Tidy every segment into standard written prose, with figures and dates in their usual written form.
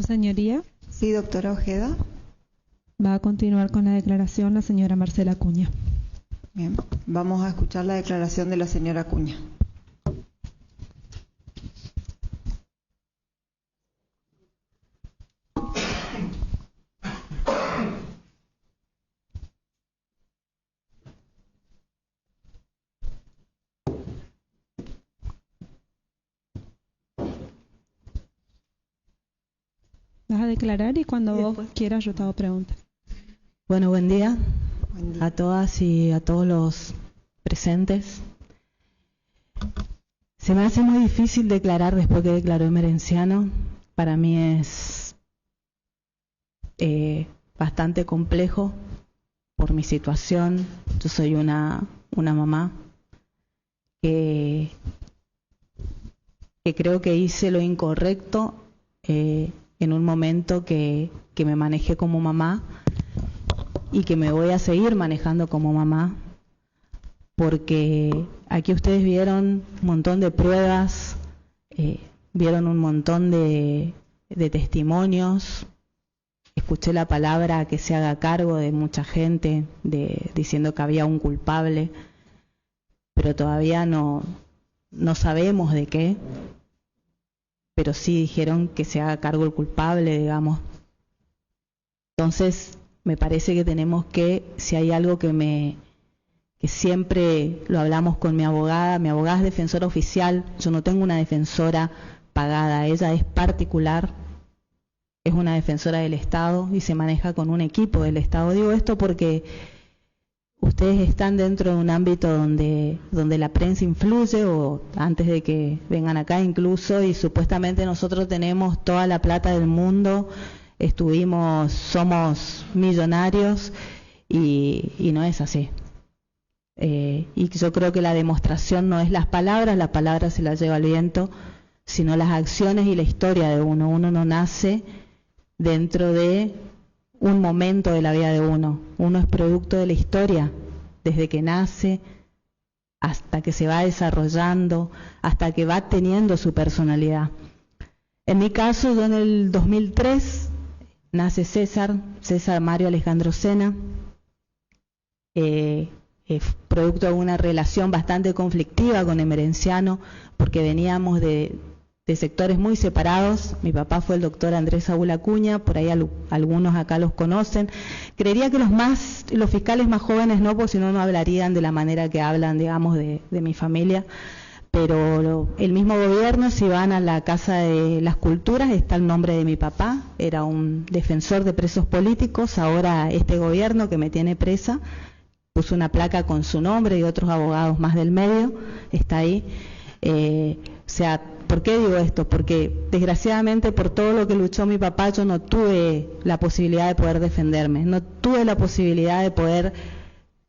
Su señoría. Sí, doctora Ojeda. Va a continuar con la declaración la señora Marcela Acuña. Bien, vamos a escuchar la declaración de la señora Acuña. Vas a declarar y cuando vos quieras yo te hago preguntas. Bueno, buen día. Buen día. A todas y a todos los presentes. Se me hace muy difícil declarar después que declaró Emerenciano. Para mí es bastante complejo por mi situación. Yo soy una mamá que creo que hice lo incorrecto en un momento que me manejé como mamá y que me voy a seguir manejando como mamá, porque aquí ustedes vieron un montón de pruebas, vieron un montón de testimonios, escuché la palabra que se haga cargo de mucha gente, diciendo que había un culpable, pero todavía no sabemos de qué, pero sí dijeron que se haga cargo el culpable, digamos. Entonces, me parece que tenemos que, si hay algo que siempre lo hablamos con mi abogada es defensora oficial, yo no tengo una defensora pagada, ella es particular, es una defensora del Estado y se maneja con un equipo del Estado. Digo esto porque ustedes están dentro de un ámbito donde la prensa influye, o antes de que vengan acá incluso, y supuestamente nosotros tenemos toda la plata del mundo, somos millonarios y no es así. Y yo creo que la demostración no es las palabras se las lleva el viento, sino las acciones y la historia de uno. Uno no nace dentro de un momento de la vida de uno es producto de la historia, desde que nace hasta que se va desarrollando, hasta que va teniendo su personalidad. En mi caso, yo en el 2003 nace César Mario Alejandro Sena, producto de una relación bastante conflictiva con Emerenciano, porque veníamos de sectores muy separados. Mi papá fue el doctor Andrés Saúl Acuña, por ahí algunos acá los conocen. Creería que los fiscales más jóvenes no, porque si no, no hablarían de la manera que hablan, digamos, de mi familia. Pero el mismo gobierno, si van a la Casa de las Culturas, está el nombre de mi papá, era un defensor de presos políticos. Ahora este gobierno que me tiene presa puso una placa con su nombre y otros abogados más del medio, está ahí. ¿Por qué digo esto? Porque desgraciadamente por todo lo que luchó mi papá yo no tuve la posibilidad de poder defenderme, no tuve la posibilidad de poder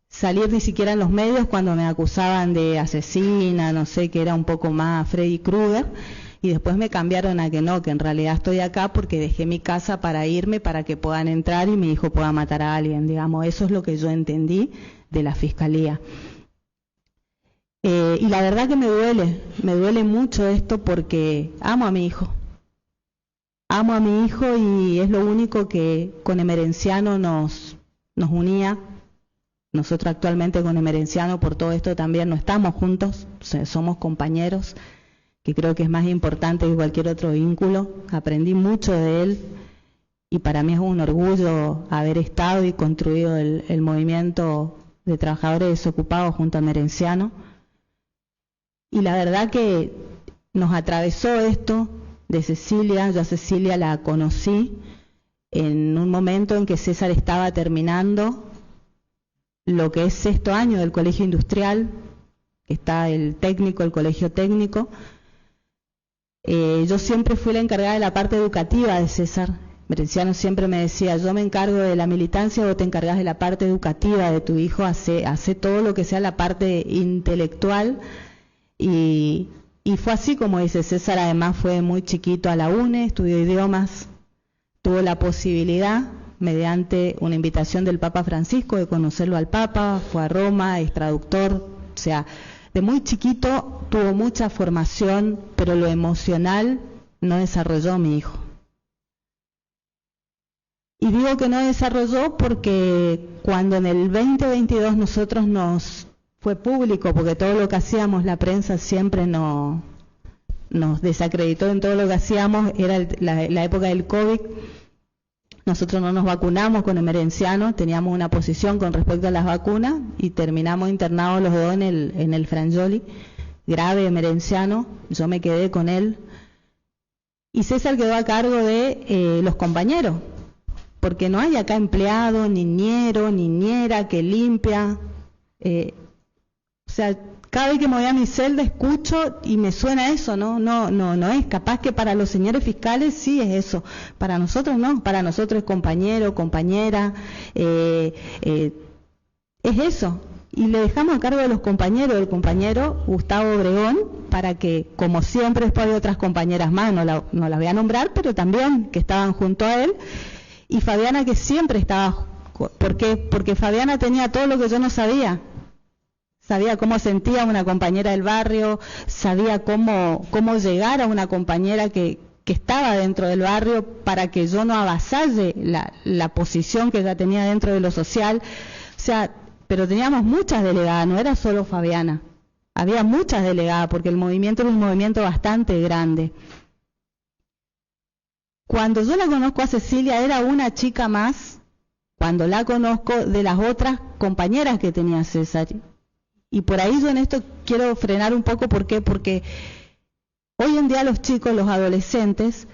salir ni siquiera en los medios cuando me acusaban de asesina, no sé, que era un poco más Freddy Krueger, y después me cambiaron a que no, que en realidad estoy acá porque dejé mi casa para irme, para que puedan entrar y mi hijo pueda matar a alguien, digamos. Eso es lo que yo entendí de la Fiscalía. Y la verdad que me duele mucho esto, porque amo a mi hijo y es lo único que con Emerenciano nos unía. Nosotros actualmente con Emerenciano por todo esto también no estamos juntos, o sea, somos compañeros, que creo que es más importante que cualquier otro vínculo. Aprendí mucho de él y para mí es un orgullo haber estado y construido el movimiento de trabajadores desocupados junto a Emerenciano. Y la verdad que nos atravesó esto de Cecilia. Yo a Cecilia la conocí en un momento en que César estaba terminando lo que es 6º año del colegio industrial, que está el colegio técnico. Yo siempre fui la encargada de la parte educativa de César. Emerenciano siempre me decía, yo me encargo de la militancia, vos te encargas de la parte educativa de tu hijo, hace todo lo que sea la parte intelectual. Y fue así como dice César. Además fue muy chiquito a la UNE, estudió idiomas, tuvo la posibilidad, mediante una invitación del Papa Francisco, de conocerlo al Papa, fue a Roma, es traductor, o sea, de muy chiquito tuvo mucha formación, pero lo emocional no desarrolló mi hijo. Y digo que no desarrolló porque cuando en el 2022 nosotros fue público, porque todo lo que hacíamos, la prensa siempre nos desacreditó en todo lo que hacíamos, era la época del COVID. Nosotros no nos vacunamos con Emerenciano, teníamos una posición con respecto a las vacunas y terminamos internados los dos en el Frangioli, grave Emerenciano, yo me quedé con él. Y César quedó a cargo de los compañeros, porque no hay acá empleado, niñero, niñera que limpia. O sea, cada vez que me voy a mi celda escucho y me suena eso, no es. Capaz que para los señores fiscales sí es eso, para nosotros no, para nosotros es compañero, compañera, es eso. Y le dejamos a cargo de los compañeros, del compañero Gustavo Obregón, para que, como siempre, después hay otras compañeras más, no las voy a nombrar, pero también que estaban junto a él, y Fabiana, que siempre estaba, porque Fabiana tenía todo lo que yo no sabía. Sabía cómo sentía una compañera del barrio, sabía cómo llegar a una compañera que estaba dentro del barrio para que yo no avasalle la posición que ella tenía dentro de lo social. O sea, pero teníamos muchas delegadas, no era solo Fabiana. Había muchas delegadas porque el movimiento era un movimiento bastante grande. Cuando yo la conozco a Cecilia era una chica más, cuando la conozco de las otras compañeras que tenía César. Y por ahí yo en esto quiero frenar un poco, ¿por qué? Porque hoy en día los chicos, los adolescentes,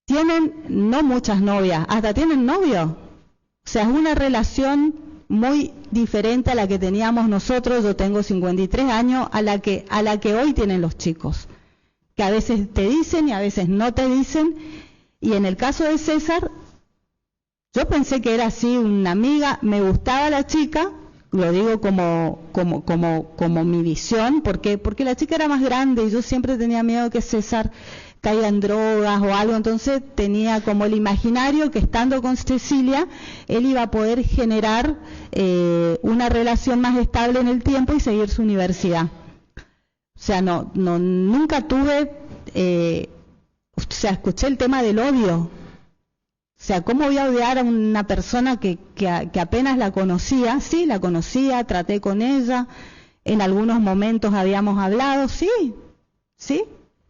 tienen no muchas novias, hasta tienen novio. O sea, es una relación muy diferente a la que teníamos nosotros, yo tengo 53 años, a la que hoy tienen los chicos, que a veces te dicen y a veces no te dicen. Y en el caso de César, yo pensé que era así una amiga, me gustaba la chica, lo digo como mi visión, porque la chica era más grande y yo siempre tenía miedo que César caiga en drogas o algo, entonces tenía como el imaginario que estando con Cecilia él iba a poder generar una relación más estable en el tiempo y seguir su universidad. O sea, nunca tuve, escuché el tema del odio. O sea, ¿cómo voy a odiar a una persona que apenas la conocía? Sí, la conocía, traté con ella, en algunos momentos habíamos hablado, sí,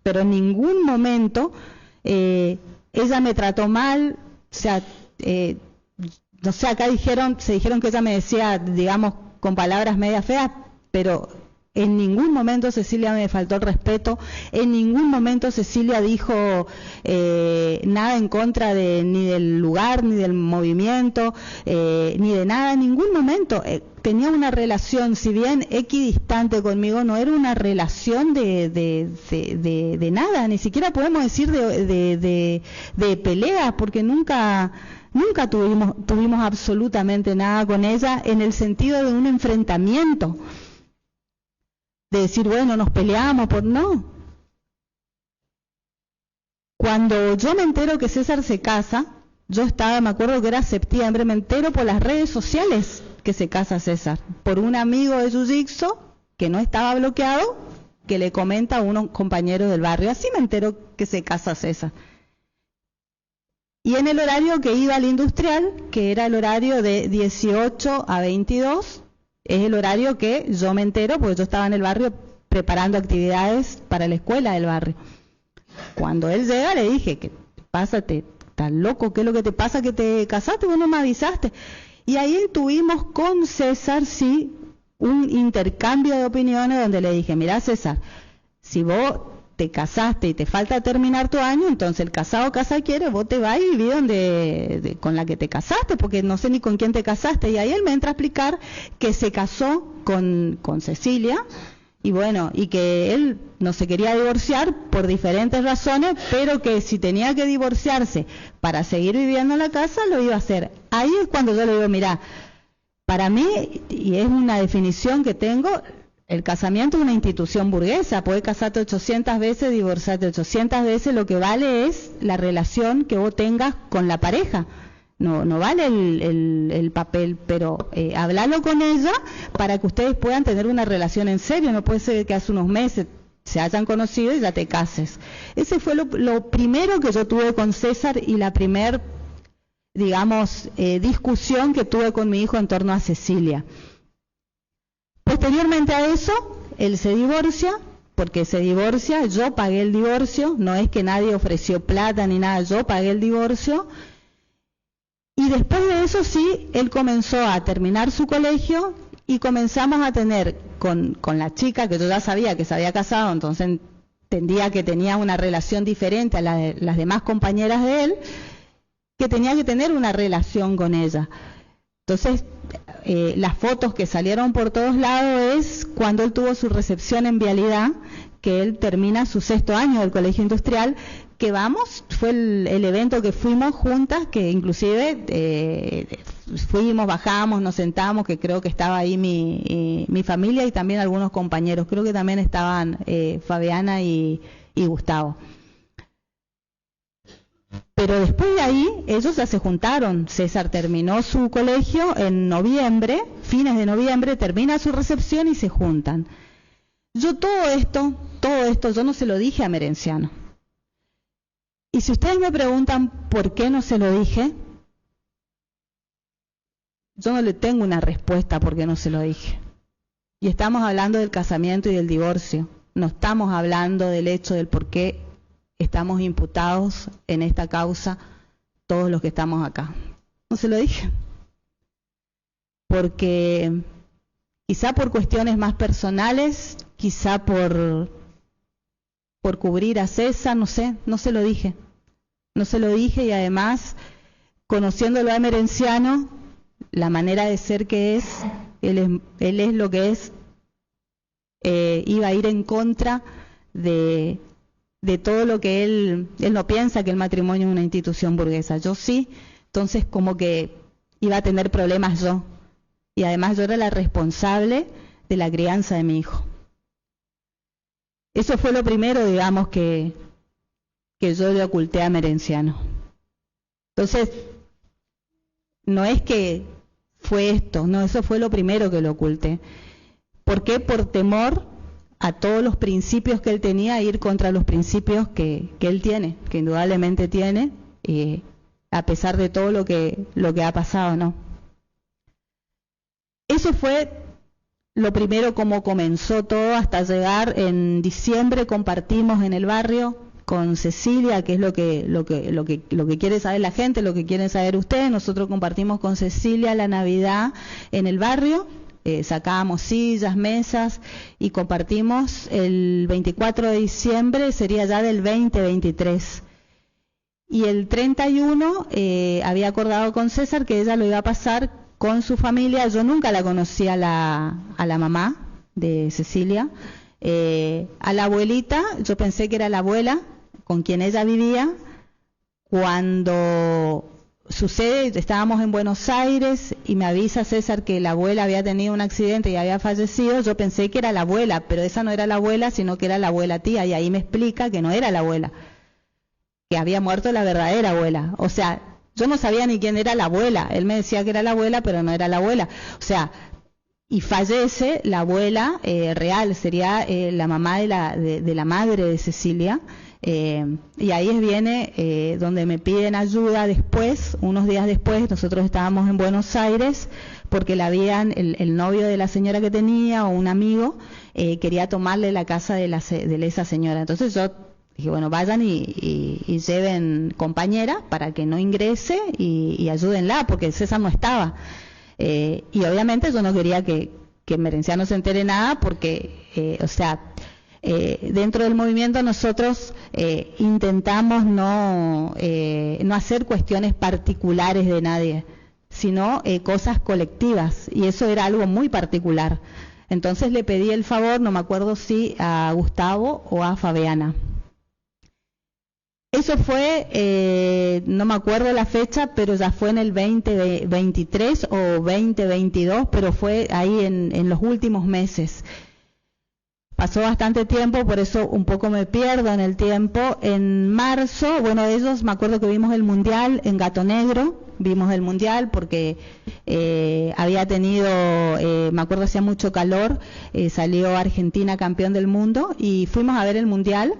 pero en ningún momento ella me trató mal. O sea, no sé, acá se dijeron que ella me decía, digamos, con palabras media feas, pero en ningún momento Cecilia me faltó el respeto, en ningún momento Cecilia dijo nada en contra ni del lugar, ni del movimiento, ni de nada, en ningún momento. Tenía una relación, si bien equidistante conmigo, no era una relación de nada, ni siquiera podemos decir de peleas, porque nunca tuvimos absolutamente nada con ella en el sentido de un enfrentamiento. De decir, bueno, nos peleamos no. Cuando yo me entero que César se casa, me acuerdo que era septiembre, me entero por las redes sociales que se casa César, por un amigo de Jiu-Jitsu que no estaba bloqueado, que le comenta a unos compañeros del barrio, así me entero que se casa César. Y en el horario que iba al industrial, que era el horario de 18 a 22, es el horario que yo me entero, porque yo estaba en el barrio preparando actividades para la escuela del barrio. Cuando él llega le dije, ¿qué pasa? ¿Estás loco? ¿Qué es lo que te pasa que te casaste? Vos no me avisaste. Y ahí tuvimos con César, sí, un intercambio de opiniones donde le dije, mira César, si vos te casaste y te falta terminar tu año, entonces el casado casa quiere, vos te vas y vivís con la que te casaste, porque no sé ni con quién te casaste. Y ahí él me entra a explicar que se casó con Cecilia, y bueno, y que él no se quería divorciar por diferentes razones, pero que si tenía que divorciarse para seguir viviendo en la casa, lo iba a hacer. Ahí es cuando yo le digo, mira, para mí, y es una definición que tengo, el casamiento es una institución burguesa, puedes casarte 800 veces, divorciarte 800 veces, lo que vale es la relación que vos tengas con la pareja, no vale el papel, pero hablalo con ella para que ustedes puedan tener una relación en serio, no puede ser que hace unos meses se hayan conocido y ya te cases. Ese fue lo primero que yo tuve con César y la primer digamos, discusión que tuve con mi hijo en torno a Cecilia. Posteriormente a eso, él se divorcia, porque se divorcia, yo pagué el divorcio, no es que nadie ofreció plata ni nada, yo pagué el divorcio. Y después de eso sí, él comenzó a terminar su colegio y comenzamos a tener con la chica, que yo ya sabía que se había casado, entonces entendía que tenía una relación diferente a la de las demás compañeras de él, que tenía que tener una relación con ella. Entonces, las fotos que salieron por todos lados es cuando él tuvo su recepción en Vialidad, que él termina su 6º año del colegio industrial, que fue el evento que fuimos juntas, que inclusive fuimos, bajamos, nos sentamos, que creo que estaba ahí mi familia y también algunos compañeros, creo que también estaban Fabiana y Gustavo. Pero después de ahí, ellos ya se juntaron. César terminó su colegio en noviembre, fines de noviembre, termina su recepción y se juntan. Yo todo esto, yo no se lo dije a Merenciano. Y si ustedes me preguntan por qué no se lo dije, yo no le tengo una respuesta por qué no se lo dije. Y estamos hablando del casamiento y del divorcio. No estamos hablando del hecho del por qué estamos imputados en esta causa todos los que estamos acá. No se lo dije. Porque quizá por cuestiones más personales, quizá por cubrir a César, no sé, no se lo dije. No se lo dije y además, conociéndolo a Merenciano, la manera de ser que es, él es lo que es, iba a ir en contra de todo lo que él no piensa que el matrimonio es una institución burguesa. Yo sí, entonces como que iba a tener problemas yo. Y además yo era la responsable de la crianza de mi hijo. Eso fue lo primero, digamos, que yo le oculté a Merenciano. Entonces, no es que fue esto, no, eso fue lo primero que le oculté. ¿Por qué? Por temor a todos los principios que él tenía, ir contra los principios que él tiene, que indudablemente tiene, a pesar de todo lo que ha pasado, ¿no? Eso fue lo primero, como comenzó todo, hasta llegar en diciembre. Compartimos en el barrio con Cecilia, que es lo que quiere saber la gente, lo que quieren saber ustedes. Nosotros compartimos con Cecilia la Navidad en el barrio. Sacábamos sillas, mesas y compartimos el 24 de diciembre, sería ya del 2023. Y el 31 había acordado con César que ella lo iba a pasar con su familia. Yo nunca la conocí a la mamá de Cecilia. A la abuelita, yo pensé que era la abuela con quien ella vivía. Cuando sucede, estábamos en Buenos Aires y me avisa César que la abuela había tenido un accidente y había fallecido. Yo pensé que era la abuela, pero esa no era la abuela, sino que era la abuela tía, y ahí me explica que no era la abuela, que había muerto la verdadera abuela. O sea, yo no sabía ni quién era la abuela. Él me decía que era la abuela, pero no era la abuela. O sea, y fallece la abuela real, sería la mamá de la madre de Cecilia. Y ahí viene donde me piden ayuda después, unos días después. Nosotros estábamos en Buenos Aires porque el novio de la señora que tenía, o un amigo, quería tomarle la casa de esa señora. Entonces yo dije, bueno, vayan y lleven compañera para que no ingrese y ayúdenla, porque César no estaba. Y obviamente yo no quería que Merenciano se entere nada, porque, dentro del movimiento nosotros intentamos no hacer cuestiones particulares de nadie, sino cosas colectivas, y eso era algo muy particular. Entonces le pedí el favor, no me acuerdo si a Gustavo o a Fabiana. Eso fue, no me acuerdo la fecha, pero ya fue en el 2023 o 2022, pero fue ahí en los últimos meses. Pasó bastante tiempo, por eso un poco me pierdo en el tiempo. En marzo, bueno, ellos, me acuerdo que vimos el Mundial en Gato Negro, vimos el Mundial porque había tenido, me acuerdo hacía mucho calor, salió Argentina campeón del mundo y fuimos a ver el Mundial.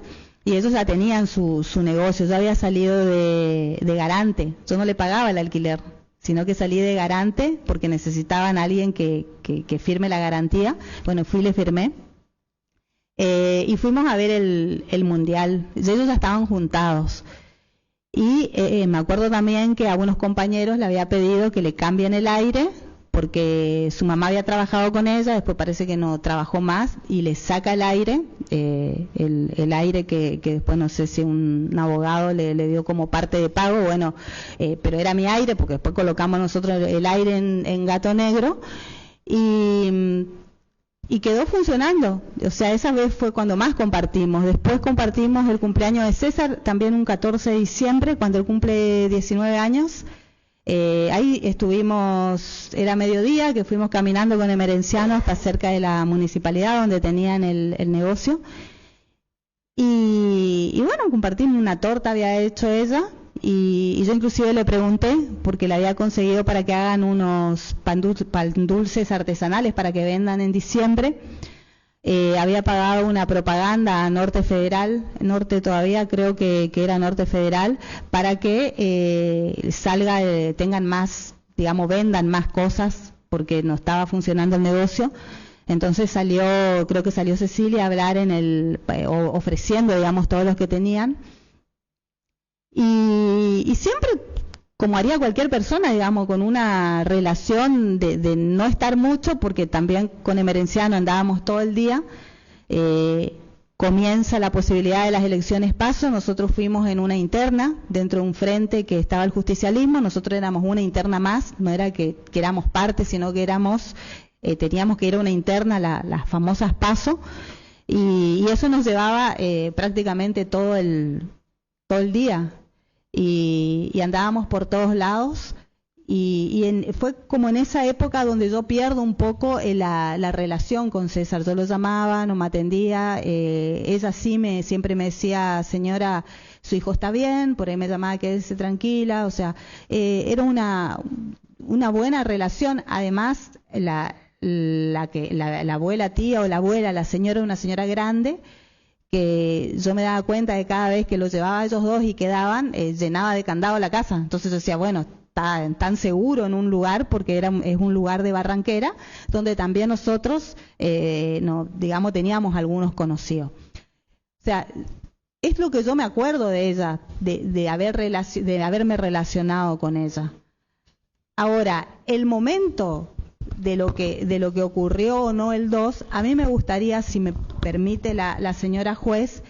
Y ellos ya tenían su negocio. Yo había salido de garante. Yo no le pagaba el alquiler, sino que salí de garante porque necesitaban a alguien que firme la garantía. Bueno, fui y le firmé. Y fuimos a ver el mundial. Ellos ya estaban juntados. Y me acuerdo también que a unos compañeros le había pedido que le cambien el aire, porque su mamá había trabajado con ella, después parece que no trabajó más, y le saca el aire, el aire que después no sé si un abogado le dio como parte de pago, bueno, pero era mi aire, porque después colocamos nosotros el aire en Gato Negro, y quedó funcionando. O sea, esa vez fue cuando más compartimos. Después compartimos el cumpleaños de César, también un 14 de diciembre, cuando él cumple 19 años. Ahí estuvimos, era mediodía, que fuimos caminando con Emerenciano hasta cerca de la municipalidad donde tenían el negocio. Y bueno, compartimos una torta, había hecho ella. Y yo inclusive le pregunté, porque le había conseguido para que hagan unos pan dulces artesanales para que vendan en diciembre. Había pagado una propaganda a Norte Federal, Norte todavía creo que era Norte Federal, para que tengan más, digamos, vendan más cosas, porque no estaba funcionando el negocio. Entonces creo que salió Cecilia a hablar ofreciendo, digamos, todos los que tenían. Y siempre, como haría cualquier persona, digamos, con una relación de no estar mucho, porque también con Emerenciano andábamos todo el día, comienza la posibilidad de las elecciones PASO. Nosotros fuimos en una interna, dentro de un frente que estaba el justicialismo, nosotros éramos una interna más, no era que éramos parte, sino que teníamos que ir a una interna, las famosas PASO, y eso nos llevaba prácticamente todo el día. Y andábamos por todos lados fue como en esa época donde yo pierdo un poco la relación con César. Yo lo llamaba, no me atendía, ella siempre me decía, señora, su hijo está bien, por ahí me llamaba, quédese tranquila, o sea, era una buena relación. Además, la abuela tía o la abuela, la señora, una señora grande, que yo me daba cuenta de cada vez que los llevaba a ellos dos y quedaban, llenaba de candado la casa. Entonces yo decía, bueno, está tan seguro en un lugar, porque es un lugar de Barranquera, donde también nosotros, digamos, teníamos algunos conocidos. O sea, es lo que yo me acuerdo de ella, de haberme relacionado con ella. Ahora, el momento de lo que ocurrió o no el 2, a mí me gustaría, si me permite la señora juez,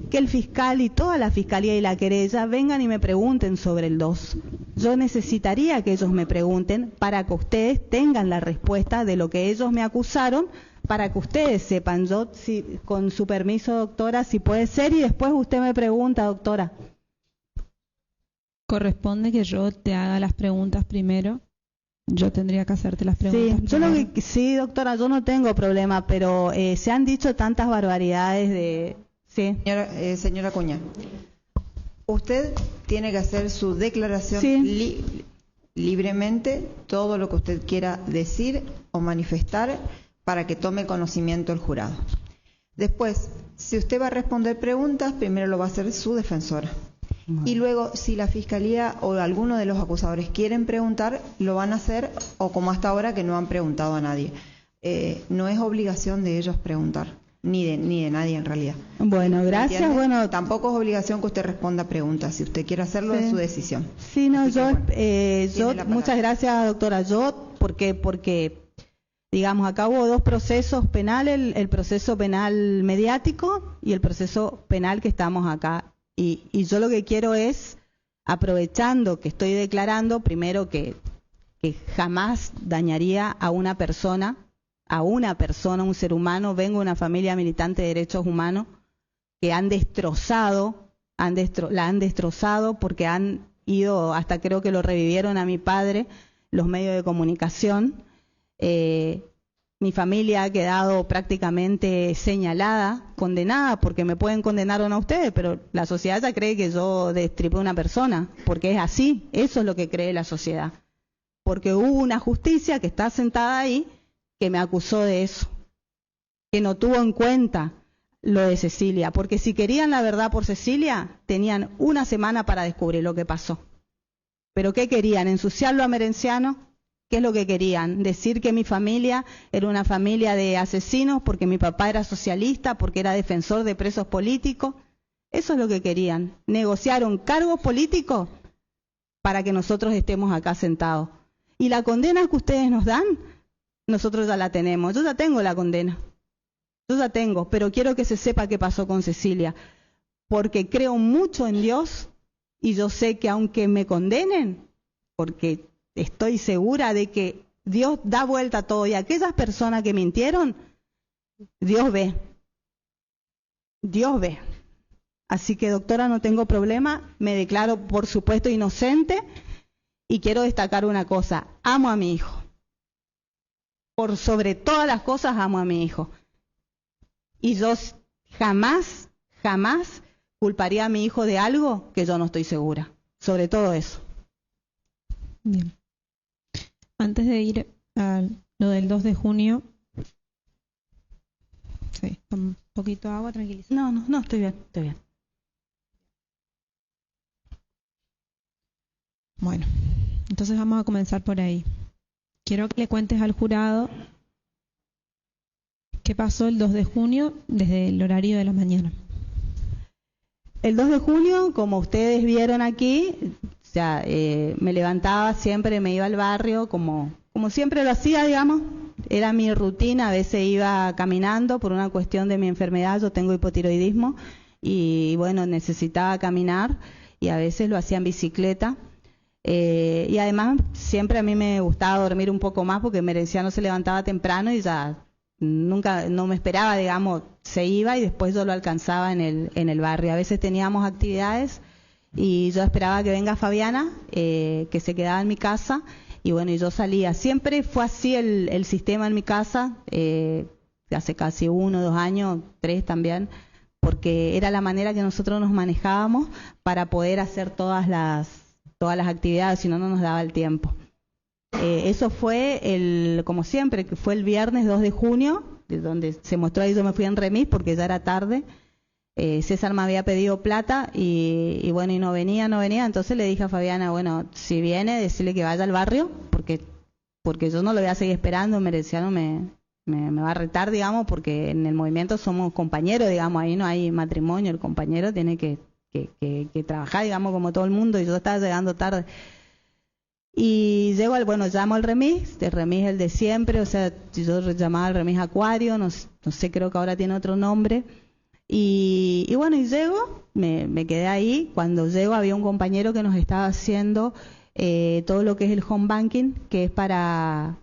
que el fiscal y toda la fiscalía y la querella vengan y me pregunten sobre el 2. Yo necesitaría que ellos me pregunten para que ustedes tengan la respuesta de lo que ellos me acusaron, para que ustedes sepan. Yo, con su permiso, doctora, si puede ser, y después usted me pregunta, doctora. Corresponde que yo te haga las preguntas primero. Yo tendría que hacerte las preguntas. Sí, doctora, yo no tengo problema, pero se han dicho tantas barbaridades de... Sí. Señora Acuña, usted tiene que hacer su declaración libremente, todo lo que usted quiera decir o manifestar, para que tome conocimiento el jurado. Después, si usted va a responder preguntas, primero lo va a hacer su defensora. Y luego, si la Fiscalía o alguno de los acusadores quieren preguntar, lo van a hacer, o como hasta ahora que no han preguntado a nadie. No es obligación de ellos preguntar, ni de nadie en realidad. Bueno, gracias. Bueno, tampoco es obligación que usted responda preguntas. Si usted quiere hacerlo, es su decisión. Sí, no, muchas gracias, doctora. Porque digamos, acá hubo dos procesos penales, el proceso penal mediático y el proceso penal que estamos acá. Y yo lo que quiero es, aprovechando que estoy declarando, primero que jamás dañaría a una persona, un ser humano. Vengo de una familia militante de derechos humanos que la han destrozado porque han ido, hasta creo que lo revivieron a mi padre, los medios de comunicación. Mi familia ha quedado prácticamente señalada, condenada, porque me pueden condenar o no a ustedes, pero la sociedad ya cree que yo destripé a una persona, porque es así, eso es lo que cree la sociedad. Porque hubo una justicia que está sentada ahí que me acusó de eso, que no tuvo en cuenta. lo de Cecilia, porque si querían la verdad por Cecilia, tenían una semana para descubrir lo que pasó. ¿Pero qué querían? ¿Ensuciarlo a Merenciano? ¿Qué es lo que querían? ¿Decir que mi familia era una familia de asesinos porque mi papá era socialista, porque era defensor de presos políticos? Eso es lo que querían. Negociaron cargos políticos para que nosotros estemos acá sentados. Y la condena que ustedes nos dan, nosotros ya la tenemos. Yo ya tengo la condena. Yo ya tengo, pero quiero que se sepa qué pasó con Cecilia, porque creo mucho en Dios y yo sé que aunque me condenen, porque estoy segura de que Dios da vuelta a todo y aquellas personas que mintieron, Dios ve. Dios ve. Así que, doctora, no tengo problema, me declaro, por supuesto, inocente y quiero destacar una cosa, amo a mi hijo. Por sobre todas las cosas amo a mi hijo. Y yo jamás culparía a mi hijo de algo que yo no estoy segura. Sobre todo eso. Bien. Antes de ir a lo del 2 de junio... Sí, con un poquito de agua, tranquiliza. No, estoy bien. Bueno, entonces vamos a comenzar por ahí. Quiero que le cuentes al jurado qué pasó el 2 de junio desde el horario de la mañana. El 2 de junio, como ustedes vieron aquí, me levantaba siempre, me iba al barrio, como siempre lo hacía, digamos. Era mi rutina, a veces iba caminando por una cuestión de mi enfermedad, yo tengo hipotiroidismo, y bueno, necesitaba caminar, y a veces lo hacía en bicicleta. Y además siempre a mí me gustaba dormir un poco más porque Merenciano se levantaba temprano y ya nunca, no me esperaba, digamos, se iba y después yo lo alcanzaba en el barrio. A veces teníamos actividades y yo esperaba que venga Fabiana, que se quedaba en mi casa, y bueno, y yo salía. Siempre fue así el sistema en mi casa, hace casi 1 o 2 años, 3 también, porque era la manera que nosotros nos manejábamos para poder hacer todas las actividades, si no, no nos daba el tiempo. Eso fue como siempre, que fue el viernes 2 de junio, de donde se mostró ahí, yo me fui en remis porque ya era tarde. César me había pedido plata y bueno, y no venía, entonces le dije a Fabiana, bueno, si viene, decirle que vaya al barrio, porque yo no lo voy a seguir esperando, Merenciano me va a retar, digamos, porque en el movimiento somos compañeros, digamos, ahí no hay matrimonio, el compañero tiene que trabajar, digamos, como todo el mundo, y yo estaba llegando tarde. Y llego llamo al remis, el remis el de siempre, o sea, yo llamaba al remis Acuario, no sé, creo que ahora tiene otro nombre. Y bueno, y llego, me quedé ahí. Cuando llego había un compañero que nos estaba haciendo todo lo que es el home banking, que es para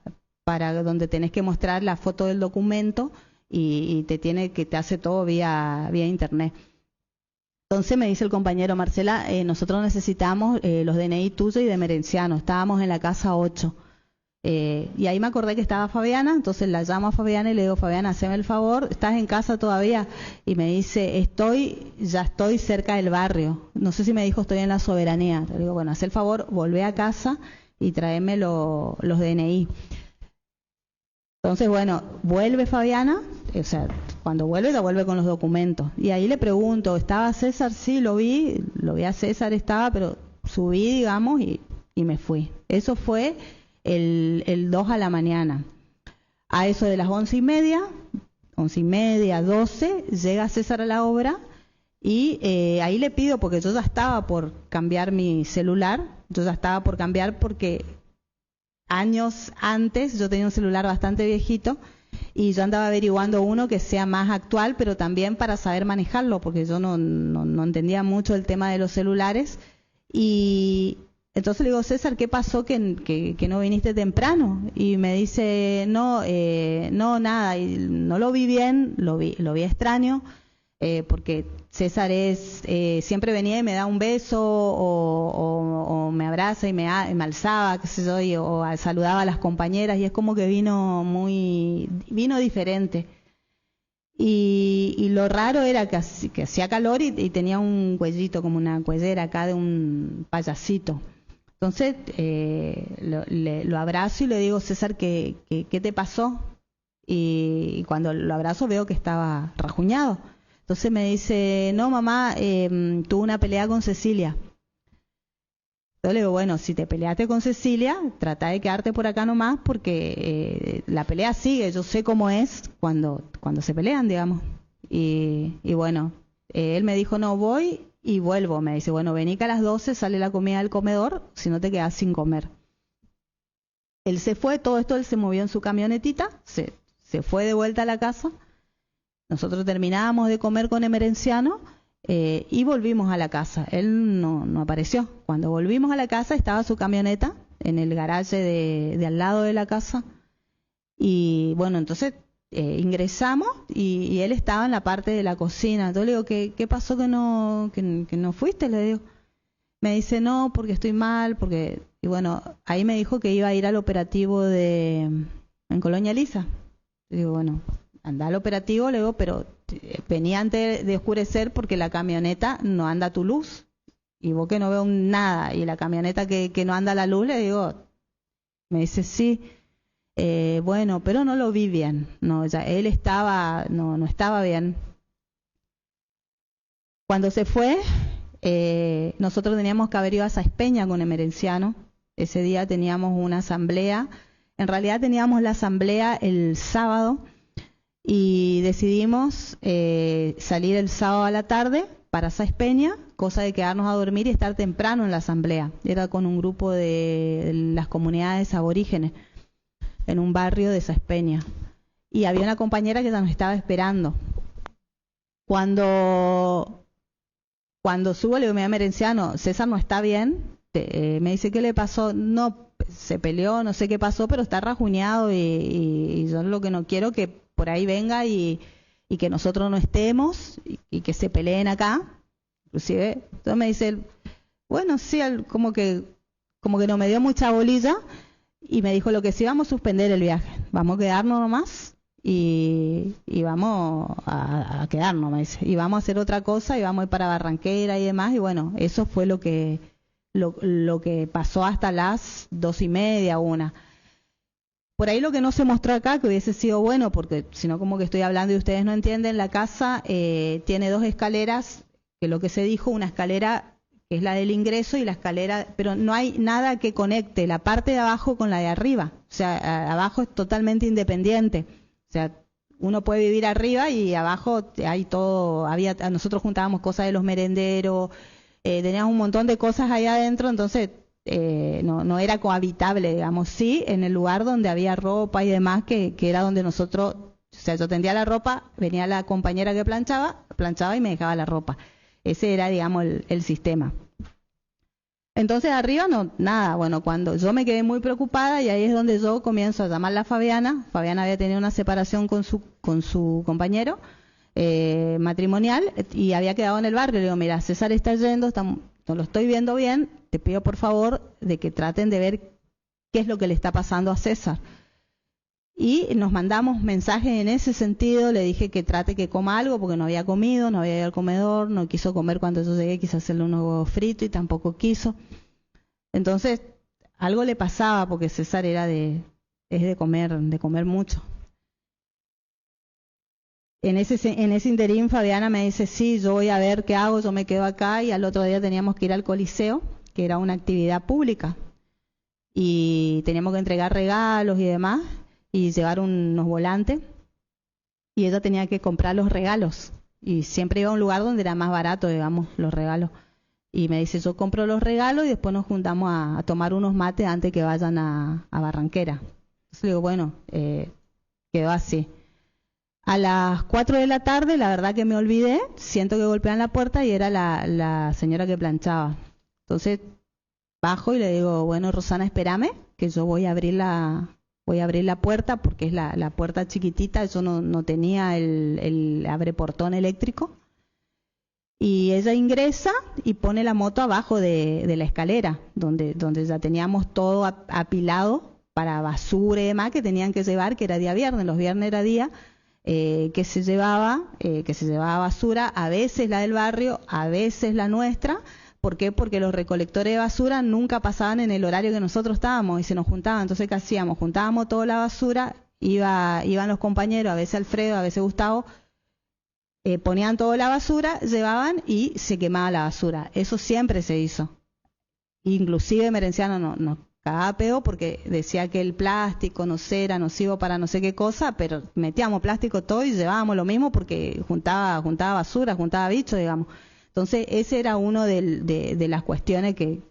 donde tenés que mostrar la foto del documento y te hace todo vía internet. Entonces me dice el compañero, Marcela, nosotros necesitamos los DNI tuyo y de Merenciano. Estábamos en la casa 8. Y ahí me acordé que estaba Fabiana, entonces la llamo a Fabiana y le digo, Fabiana, haceme el favor, ¿estás en casa todavía? Y me dice, ya estoy cerca del barrio. No sé si me dijo, estoy en la Soberanía. Le digo, bueno, haz el favor, volvé a casa y tráeme los DNI. Entonces, bueno, vuelve Fabiana, o sea, cuando vuelve, la vuelve con los documentos. Y ahí le pregunto, ¿estaba César? Sí, lo vi a César, estaba, pero subí, digamos, y me fui. Eso fue el 2 a la mañana. A eso de las 11:30, 12, llega César a la obra y ahí le pido, porque yo ya estaba por cambiar mi celular, porque años antes yo tenía un celular bastante viejito y yo andaba averiguando uno que sea más actual, pero también para saber manejarlo, porque yo no entendía mucho el tema de los celulares. Y entonces le digo, César, ¿qué pasó que no viniste temprano? Y me dice, no, nada, y no lo vi bien, lo vi extraño, porque César siempre venía y me da un beso o me abraza y me alzaba, qué sé yo, o saludaba a las compañeras, y es como que vino diferente. Y lo raro era que hacía calor y tenía un cuellito, como una cuellera acá de un payasito. Entonces lo abrazo y le digo, César, ¿qué te pasó? Y cuando lo abrazo veo que estaba rajuñado. Entonces me dice, no mamá, tuve una pelea con Cecilia. Yo le digo, bueno, si te peleaste con Cecilia, trata de quedarte por acá nomás porque la pelea sigue, yo sé cómo es cuando se pelean, digamos. Y bueno, él me dijo, no, voy y vuelvo. Me dice, bueno, vení que a las 12 sale la comida del comedor, si no te quedas sin comer. Él se fue, todo esto él se movió en su camionetita, se fue de vuelta a la casa. Nosotros terminábamos de comer con Emerenciano y volvimos a la casa. Él no apareció. Cuando volvimos a la casa estaba su camioneta en el garaje de al lado de la casa. Y bueno, entonces ingresamos y él estaba en la parte de la cocina. Entonces le digo, ¿qué pasó que no fuiste? Le digo. Me dice, no, porque estoy mal, porque... Y bueno, ahí me dijo que iba a ir al operativo en Colonia Elisa. Le digo, bueno, anda al operativo, le digo, pero venía antes de oscurecer porque la camioneta no anda a tu luz. Y vos que no veo nada, y la camioneta que no anda a la luz, le digo, me dice, sí, bueno, pero no lo vi bien. No, ya él estaba, no estaba bien. Cuando se fue, nosotros teníamos que haber ido a Saespeña con Emerenciano. Ese día teníamos una asamblea. En realidad teníamos la asamblea el sábado y decidimos salir el sábado a la tarde para Saespeña, cosa de quedarnos a dormir y estar temprano en la asamblea. Era con un grupo de las comunidades aborígenes en un barrio de Saespeña. Y había una compañera que ya nos estaba esperando. Cuando subo, le digo, mira, Emerenciano, César no está bien. Me dice, ¿qué le pasó? No, se peleó, no sé qué pasó, pero está rajuñado y yo lo que no quiero que por ahí venga y que nosotros no estemos y que se peleen acá. Inclusive, entonces me dice, bueno, sí, como que no me dio mucha bolilla y me dijo, lo que sí, vamos a suspender el viaje, vamos a quedarnos nomás. Y vamos a quedarnos, me dice, y vamos a hacer otra cosa y vamos a ir para Barranquera y demás. Y bueno, eso fue lo que pasó hasta las 2:30, 1. Por ahí lo que no se mostró acá, que hubiese sido bueno, porque si no como que estoy hablando y ustedes no entienden, la casa tiene 2 escaleras, que lo que se dijo, una escalera que es la del ingreso y la escalera, pero no hay nada que conecte la parte de abajo con la de arriba. O sea, abajo es totalmente independiente. O sea, uno puede vivir arriba y abajo hay todo, nosotros juntábamos cosas de los merenderos, teníamos un montón de cosas ahí adentro, entonces no era cohabitable, digamos. Sí, en el lugar donde había ropa y demás, que era donde nosotros, o sea, yo tendía la ropa, venía la compañera que planchaba y me dejaba la ropa. Ese era, digamos, el sistema. Entonces arriba no, nada. Bueno, cuando yo me quedé muy preocupada y ahí es donde yo comienzo a llamarla a Fabiana. Fabiana había tenido una separación con su compañero matrimonial y había quedado en el barrio. Le digo, mira, César está yendo, no lo estoy viendo bien, te pido por favor de que traten de ver qué es lo que le está pasando a César. Y nos mandamos mensajes en ese sentido, le dije que trate que coma algo porque no había comido, no había ido al comedor, no quiso comer cuando yo llegué, quise hacerle unos huevos fritos y tampoco quiso. Entonces, algo le pasaba porque César era de comer mucho. En ese interín Fabiana me dice, sí, yo voy a ver qué hago, yo me quedo acá, y al otro día teníamos que ir al Coliseo, que era una actividad pública, y teníamos que entregar regalos y demás, y llevar unos volantes, y ella tenía que comprar los regalos, y siempre iba a un lugar donde era más barato, digamos, los regalos. Y me dice, yo compro los regalos y después nos juntamos a tomar unos mates antes que vayan a Barranquera. Entonces le digo, bueno, quedó así. A las 4 de la tarde, la verdad que me olvidé, siento que golpean la puerta y era la señora que planchaba. Entonces bajo y le digo, bueno, Rosana, espérame, que yo voy a abrir la puerta, porque es la puerta chiquitita, yo no tenía el abreportón eléctrico. Y ella ingresa y pone la moto abajo de la escalera, donde ya teníamos todo apilado para basura y demás que tenían que llevar, que era día viernes. Los viernes era día que se llevaba basura, a veces la del barrio, a veces la nuestra. ¿Por qué? Porque los recolectores de basura nunca pasaban en el horario que nosotros estábamos y se nos juntaban. Entonces, ¿qué hacíamos? Juntábamos toda la basura, iban los compañeros, a veces Alfredo, a veces Gustavo, ponían toda la basura, llevaban y se quemaba la basura. Eso siempre se hizo. Inclusive Merenciano nos cagaba peor porque decía que el plástico no era nocivo para no sé qué cosa, pero metíamos plástico todo y llevábamos lo mismo porque juntaba basura, juntaba bichos, digamos. Entonces ese era uno de las cuestiones que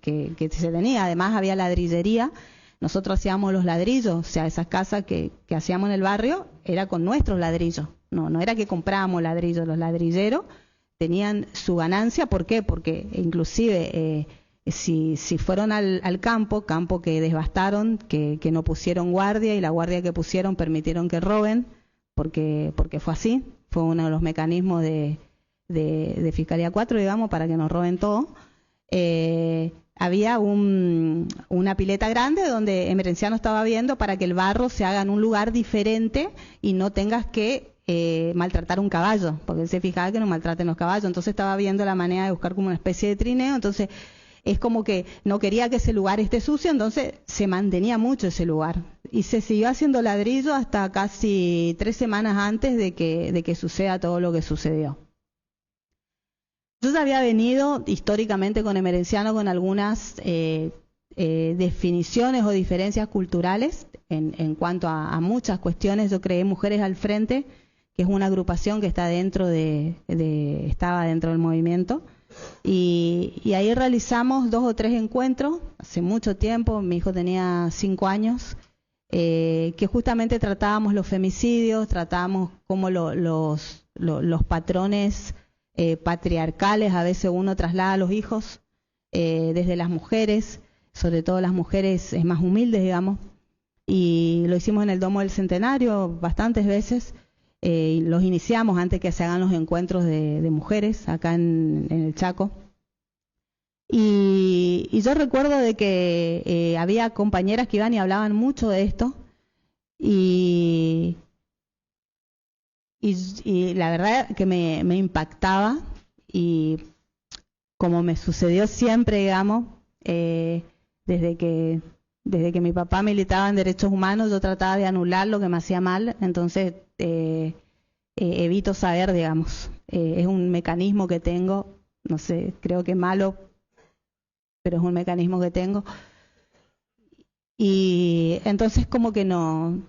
se tenía. Además había ladrillería. Nosotros hacíamos los ladrillos, o sea, esas casas que hacíamos en el barrio era con nuestros ladrillos. No era que comprábamos ladrillos. Los ladrilleros tenían su ganancia. ¿Por qué? Porque inclusive si fueron al campo que devastaron, que no pusieron guardia, y la guardia que pusieron permitieron que roben, porque fue así, fue uno de los mecanismos de Fiscalía 4, digamos, para que nos roben todo. Había una pileta grande donde Emerenciano estaba viendo para que el barro se haga en un lugar diferente y no tengas que maltratar un caballo, porque él se fijaba que no maltraten los caballos. Entonces estaba viendo la manera de buscar como una especie de trineo. Entonces es como que no quería que ese lugar esté sucio, entonces se mantenía mucho ese lugar. Y se siguió haciendo ladrillo hasta casi 3 semanas antes de que suceda todo lo que sucedió. Yo ya había venido históricamente con Emerenciano con algunas definiciones o diferencias culturales en cuanto a muchas cuestiones. Yo creé Mujeres al Frente, que es una agrupación que está estaba dentro del movimiento, y ahí realizamos 2 o 3 encuentros hace mucho tiempo. Mi hijo tenía 5 años, que justamente tratábamos los femicidios, tratábamos cómo los patrones patriarcales a veces uno traslada a los hijos desde las mujeres, sobre todo las mujeres más humildes, digamos, y lo hicimos en el Domo del Centenario bastantes veces. Los iniciamos antes que se hagan los encuentros de mujeres acá en el Chaco. Y yo recuerdo de que había compañeras que iban y hablaban mucho de esto, y la verdad que me impactaba, y como me sucedió siempre, digamos, desde que mi papá militaba en derechos humanos, yo trataba de anular lo que me hacía mal. Entonces evito saber, digamos, es un mecanismo que tengo, no sé, creo que malo, pero es un mecanismo que tengo. Y entonces como que no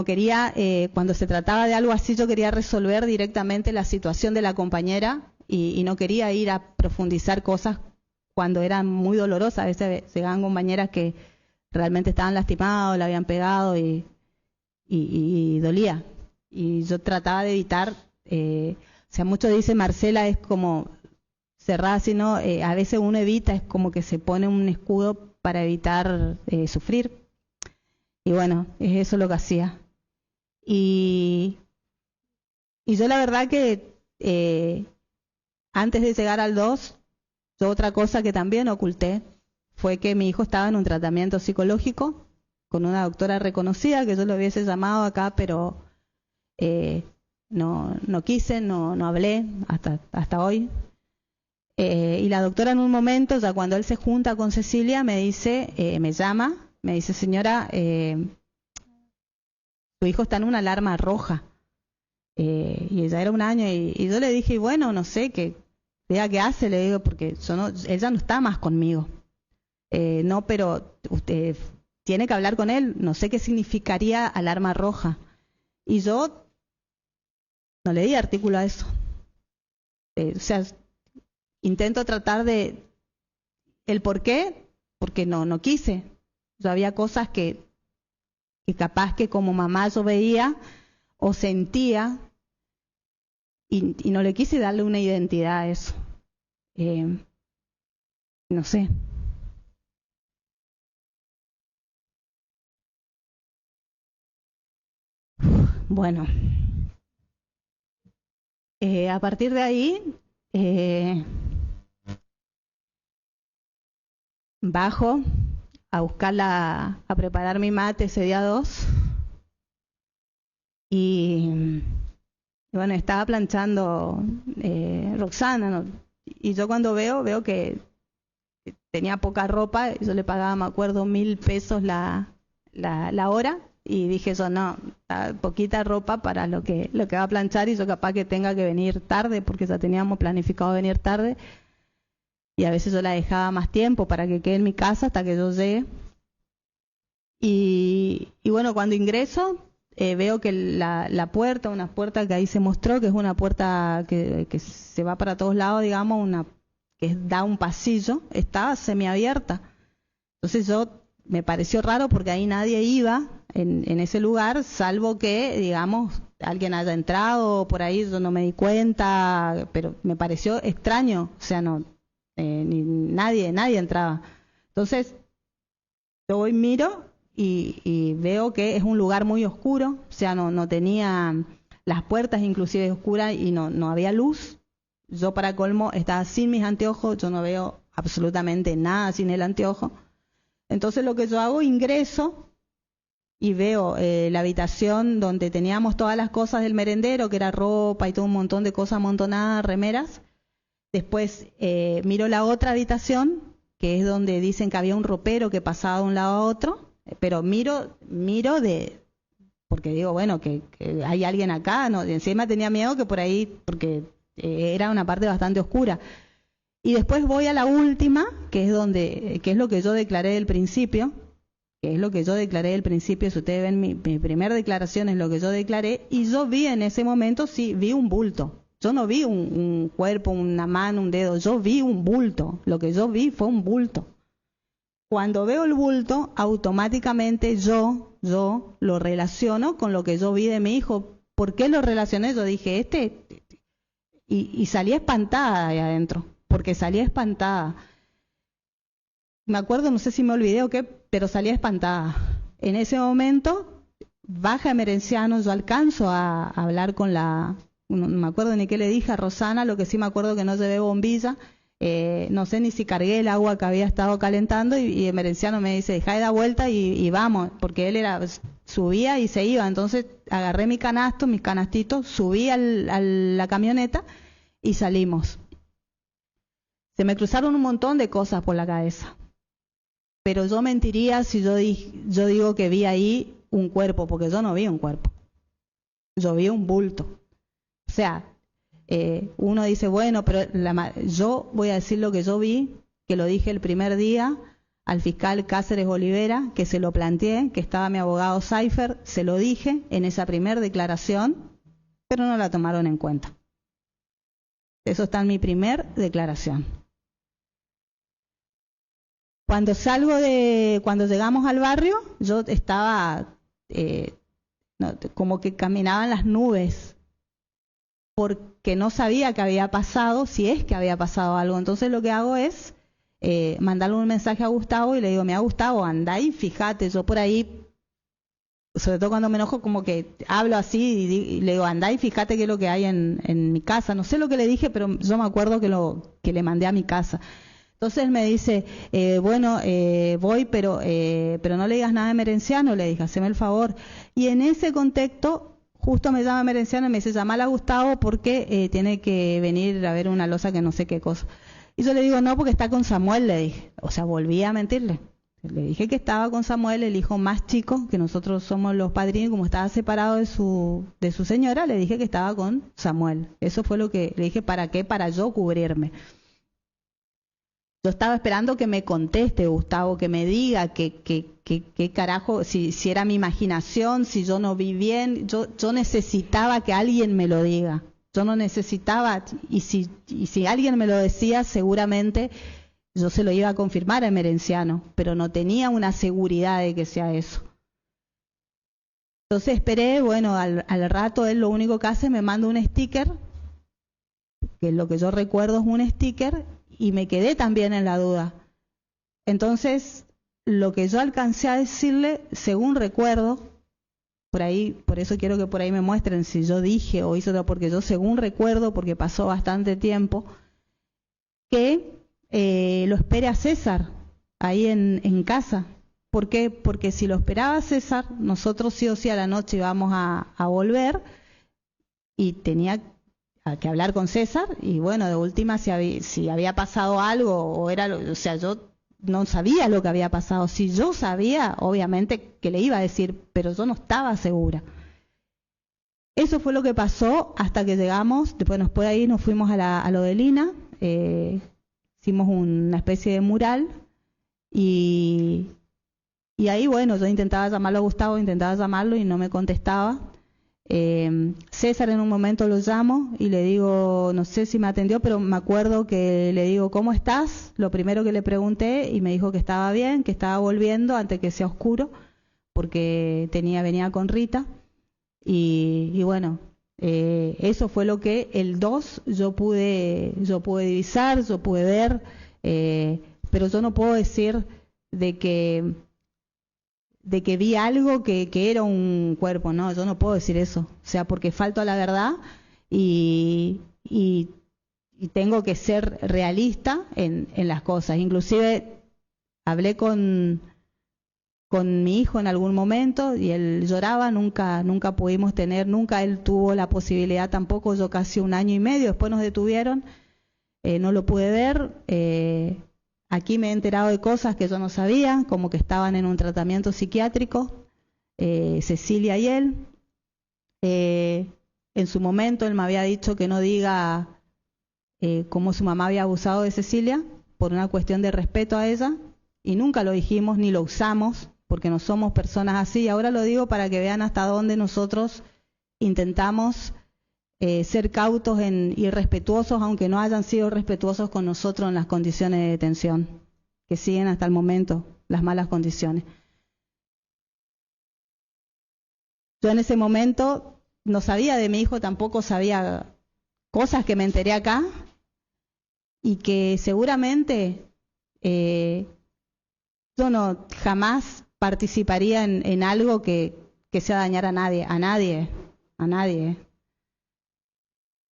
quería, cuando se trataba de algo así, yo quería resolver directamente la situación de la compañera, y no quería ir a profundizar cosas cuando eran muy dolorosas. A veces llegaban compañeras que realmente estaban lastimadas, la habían pegado y dolía. Y yo trataba de evitar, o sea, muchos dicen Marcela es como cerrada, sino a veces uno evita, es como que se pone un escudo para evitar sufrir. Y bueno, es eso lo que hacía. Y yo la verdad que antes de llegar al 2, yo otra cosa que también oculté fue que mi hijo estaba en un tratamiento psicológico con una doctora reconocida, que yo lo hubiese llamado acá, pero no quise, no hablé hasta hoy. Y la doctora en un momento, ya cuando él se junta con Cecilia, me dice, me llama, me dice, señora, su hijo está en una alarma roja. Y ella era 1 año, y yo le dije, bueno, no sé, que vea qué hace, le digo, porque ella no está más conmigo. No, pero usted tiene que hablar con él, no sé qué significaría alarma roja. Y yo no le di artículo a eso. O sea, intento tratar de el por qué, porque no quise. Yo había cosas que capaz que como mamá yo veía o sentía, y no le quise darle una identidad a eso. No sé. Bueno, a partir de ahí bajo a buscarla, a preparar mi mate ese día 2, y bueno, estaba planchando Roxana, ¿no? Y yo cuando veo que tenía poca ropa, yo le pagaba, me acuerdo, 1.000 pesos la hora, y dije yo, no, poquita ropa para lo que va a planchar y yo capaz que tenga que venir tarde, porque ya teníamos planificado venir tarde, y a veces yo la dejaba más tiempo para que quede en mi casa hasta que yo llegue. Y bueno, cuando ingreso, veo que la puerta, una puerta que ahí se mostró, que es una puerta que se va para todos lados, digamos, que da un pasillo, estaba semiabierta. Entonces me pareció raro porque ahí nadie iba en ese lugar, salvo que, digamos, alguien haya entrado por ahí, yo no me di cuenta, pero me pareció extraño, o sea, nadie entraba. Entonces, yo voy, miro y veo que es un lugar muy oscuro, o sea, no tenía las puertas inclusive oscuras y no había luz. Yo, para colmo, estaba sin mis anteojos, yo no veo absolutamente nada sin el anteojo. Entonces lo que yo hago, ingreso y veo la habitación donde teníamos todas las cosas del merendero, que era ropa y todo un montón de cosas amontonadas, remeras. Después miro la otra habitación, que es donde dicen que había un ropero que pasaba de un lado a otro, pero miro porque digo, bueno, que hay alguien acá, ¿no? Y encima tenía miedo que por ahí, porque era una parte bastante oscura. Y después voy a la última, que es lo que yo declaré del principio, si ustedes ven mi primera declaración es lo que yo declaré, y yo vi en ese momento, sí, vi un bulto. Yo no vi un cuerpo, una mano, un dedo, yo vi un bulto. Lo que yo vi fue un bulto. Cuando veo el bulto, automáticamente yo lo relaciono con lo que yo vi de mi hijo. ¿Por qué lo relacioné? Yo dije, y salí espantada ahí adentro, porque salí espantada. Me acuerdo, no sé si me olvidé o qué, pero salí espantada. En ese momento, baja Emerenciano, yo alcanzo a hablar con no me acuerdo ni qué le dije a Rosana, lo que sí me acuerdo que no llevé bombilla, no sé ni si cargué el agua que había estado calentando, y Emerenciano me dice, dejá de dar vuelta y vamos, porque él subía y se iba. Entonces agarré mis canastitos, subí a la camioneta y salimos. Se me cruzaron un montón de cosas por la cabeza, pero yo mentiría si yo digo que vi ahí un cuerpo, porque yo no vi un cuerpo, yo vi un bulto. O sea, uno dice, bueno, pero yo voy a decir lo que yo vi, que lo dije el primer día al fiscal Cáceres Olivera, que se lo planteé, que estaba mi abogado Seifer, se lo dije en esa primera declaración, pero no la tomaron en cuenta. Eso está en mi primer declaración. Cuando llegamos al barrio, yo estaba como que caminaban las nubes, porque no sabía qué había pasado, si es que había pasado algo. Entonces lo que hago es mandarle un mensaje a Gustavo y le digo, mira Gustavo, andá y fíjate, yo por ahí, sobre todo cuando me enojo, como que hablo así y le digo, andá y fíjate qué es lo que hay en mi casa. No sé lo que le dije, pero yo me acuerdo que le mandé a mi casa. Entonces él me dice, voy, pero no le digas nada de Emerenciano, le dije, haceme el favor. Y en ese contexto, justo me llama Emerenciano y me dice, llamala a Gustavo porque tiene que venir a ver una losa que no sé qué cosa. Y yo le digo, no, porque está con Samuel, le dije. O sea, volví a mentirle. Le dije que estaba con Samuel, el hijo más chico, que nosotros somos los padrinos, como estaba separado de su señora, le dije que estaba con Samuel. Eso fue lo que le dije, ¿para qué? Para yo cubrirme. Yo estaba esperando que me conteste Gustavo, que me diga qué carajo, si era mi imaginación, si yo no vi bien. Yo necesitaba que alguien me lo diga. Yo no necesitaba, y si alguien me lo decía, seguramente yo se lo iba a confirmar a Emerenciano, pero no tenía una seguridad de que sea eso. Entonces esperé, bueno, al rato él lo único que hace, me manda un sticker, que lo que yo recuerdo es un sticker, y me quedé también en la duda. Entonces, lo que yo alcancé a decirle, según recuerdo, por eso quiero que por ahí me muestren si yo dije o hice otra, porque yo según recuerdo, porque pasó bastante tiempo, que lo espere a César ahí en casa. ¿Por qué? Porque si lo esperaba a César, nosotros sí o sí a la noche íbamos a volver y tenía que hablar con César, y bueno, de última si había pasado algo o sea, yo no sabía lo que había pasado. Si yo sabía, obviamente que le iba a decir, pero yo no estaba segura. Eso fue lo que pasó hasta que llegamos. Después de ahí nos fuimos a lo de Lina, hicimos una especie de mural y ahí, bueno, yo intentaba llamarlo a Gustavo, intentaba llamarlo y no me contestaba. César en un momento lo llamo y le digo, no sé si me atendió, pero me acuerdo que le digo, ¿cómo estás? Lo primero que le pregunté y me dijo que estaba bien, que estaba volviendo antes que sea oscuro, porque venía con Rita. Y bueno, eso fue lo que el 2 yo pude divisar, yo pude ver, pero yo no puedo decir de que vi algo que era un cuerpo, no, yo no puedo decir eso, o sea, porque falto a la verdad y tengo que ser realista en las cosas. Inclusive hablé con mi hijo en algún momento y él lloraba, nunca pudimos tener, nunca él tuvo la posibilidad tampoco, yo casi 1 año y medio, después nos detuvieron, no lo pude ver. Aquí me he enterado de cosas que yo no sabía, como que estaban en un tratamiento psiquiátrico, Cecilia y él. En su momento él me había dicho que no diga cómo su mamá había abusado de Cecilia, por una cuestión de respeto a ella, y nunca lo dijimos ni lo usamos, porque no somos personas así. Y ahora lo digo para que vean hasta dónde nosotros intentamos ser cautos y respetuosos, aunque no hayan sido respetuosos con nosotros en las condiciones de detención, que siguen hasta el momento las malas condiciones. Yo en ese momento no sabía de mi hijo, tampoco sabía cosas que me enteré acá y que seguramente yo no jamás participaría en algo que sea dañar a nadie.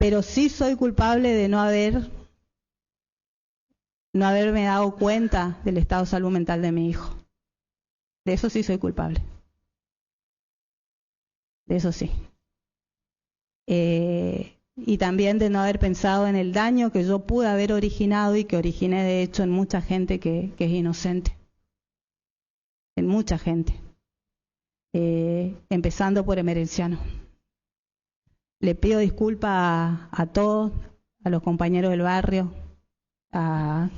Pero sí soy culpable de no haberme dado cuenta del estado de salud mental de mi hijo. De eso sí soy culpable. De eso sí. Y también de no haber pensado en el daño que yo pude haber originado y que originé de hecho en mucha gente que es inocente. En mucha gente. Empezando por Emerenciano. Le pido disculpas a todos, a los compañeros del barrio, a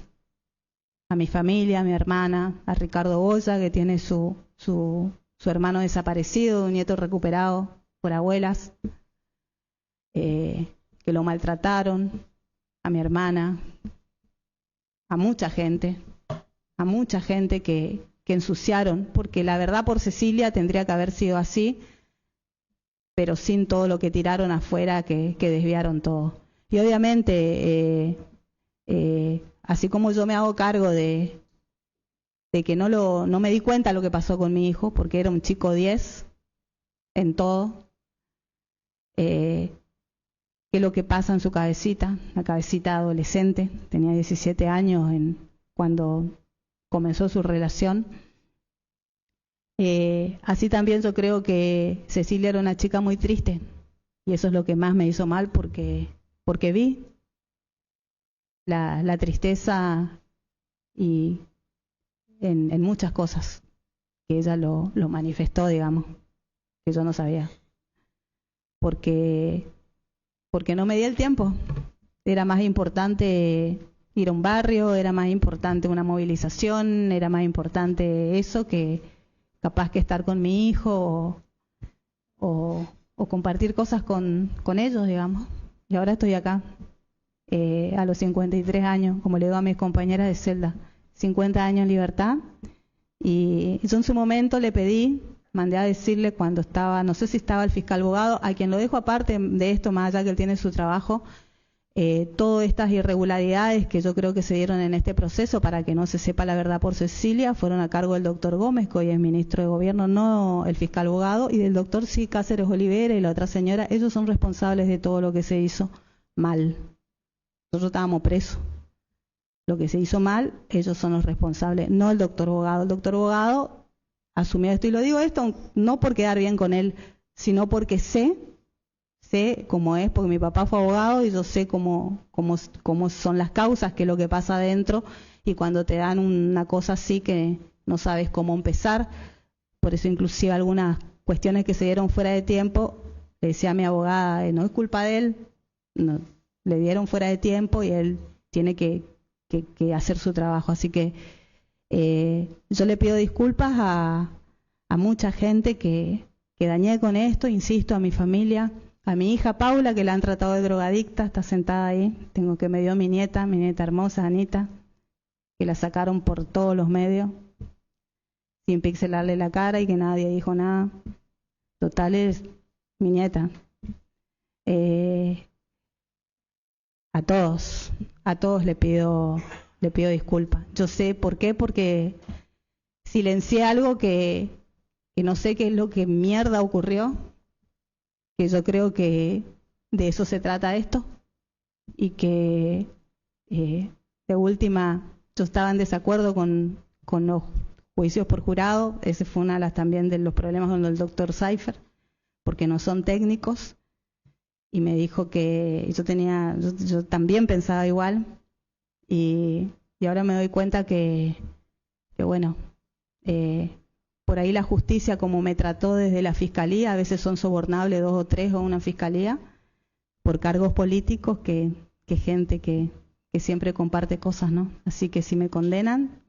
mi familia, a mi hermana, a Ricardo Boya, que tiene su hermano desaparecido, un nieto recuperado por abuelas, que lo maltrataron, a mi hermana, a mucha gente que ensuciaron, porque la verdad por Cecilia tendría que haber sido así, pero sin todo lo que tiraron afuera, que desviaron todo. Y obviamente, así como yo me hago cargo de que no me di cuenta lo que pasó con mi hijo, porque era un chico 10 en todo, que lo que pasa en su cabecita, la cabecita adolescente, tenía 17 años cuando comenzó su relación. Así también yo creo que Cecilia era una chica muy triste y eso es lo que más me hizo mal porque vi la tristeza y en muchas cosas que ella lo manifestó, digamos, que yo no sabía, porque no me di el tiempo. Era más importante ir a un barrio, era más importante una movilización, era más importante eso que capaz que estar con mi hijo o compartir cosas con ellos, digamos. Y ahora estoy acá, a los 53 años, como le digo a mis compañeras de celda, 50 años en libertad. Y yo en su momento le pedí, mandé a decirle cuando estaba, no sé si estaba el fiscal abogado, a quien lo dejo aparte de esto, más allá que él tiene su trabajo, todas estas irregularidades que yo creo que se dieron en este proceso para que no se sepa la verdad por Cecilia fueron a cargo del doctor Gómez, que hoy es ministro de gobierno, no el fiscal abogado, y del doctor sí Cáceres Olivera y la otra señora. Ellos son responsables de todo lo que se hizo mal. Nosotros estábamos presos. Lo que se hizo mal, ellos son los responsables, no el doctor abogado. El doctor abogado asumió esto, y lo digo esto no por quedar bien con él, sino porque sé sé cómo es, porque mi papá fue abogado y yo sé cómo son las causas, qué es lo que pasa adentro, y cuando te dan una cosa así que no sabes cómo empezar, por eso inclusive algunas cuestiones que se dieron fuera de tiempo, le decía a mi abogada, no es culpa de él, no, le dieron fuera de tiempo y él tiene que hacer su trabajo. Así que yo le pido disculpas a mucha gente que dañé con esto, insisto, a mi familia, a mi hija Paula, que la han tratado de drogadicta, está sentada ahí, tengo que me dio mi nieta hermosa, Anita, que la sacaron por todos los medios, sin pixelarle la cara y que nadie dijo nada. Total, es mi nieta. A todos le pido disculpas. Yo sé por qué, porque silencié algo que no sé qué es lo que mierda ocurrió, que yo creo que de eso se trata esto, y que de última yo estaba en desacuerdo con los juicios por jurado. Ese fue una de las también de los problemas con el doctor Seifer, porque no son técnicos, y me dijo que yo también pensaba igual, y ahora me doy cuenta que bueno, por ahí la justicia, como me trató desde la fiscalía, a veces son sobornables 2 o 3 o una fiscalía por cargos políticos, que gente que siempre comparte cosas, ¿no? Así que si me condenan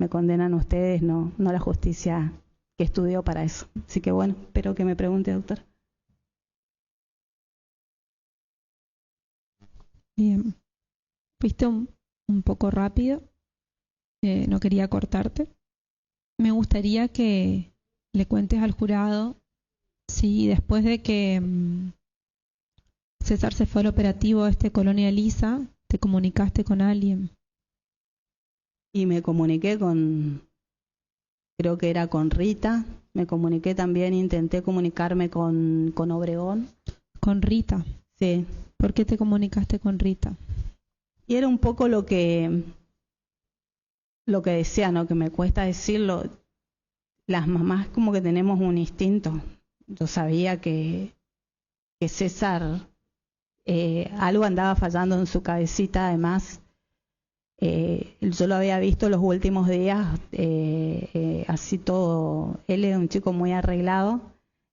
ustedes, no la justicia que estudió para eso. Así que bueno, espero que me pregunte, doctor. Bien, fuiste un poco rápido, no quería cortarte. Me gustaría que le cuentes al jurado si después de que César se fue al operativo Colonia Elisa, te comunicaste con alguien. Y me comuniqué creo que era con Rita, me comuniqué también, intenté comunicarme con Obregón. ¿Con Rita? Sí. ¿Por qué te comunicaste con Rita? Y era un poco lo que decía, ¿no? Que me cuesta decirlo. Las mamás como que tenemos un instinto. Yo sabía que César algo andaba fallando en su cabecita. Además, yo lo había visto los últimos días, así todo. Él era un chico muy arreglado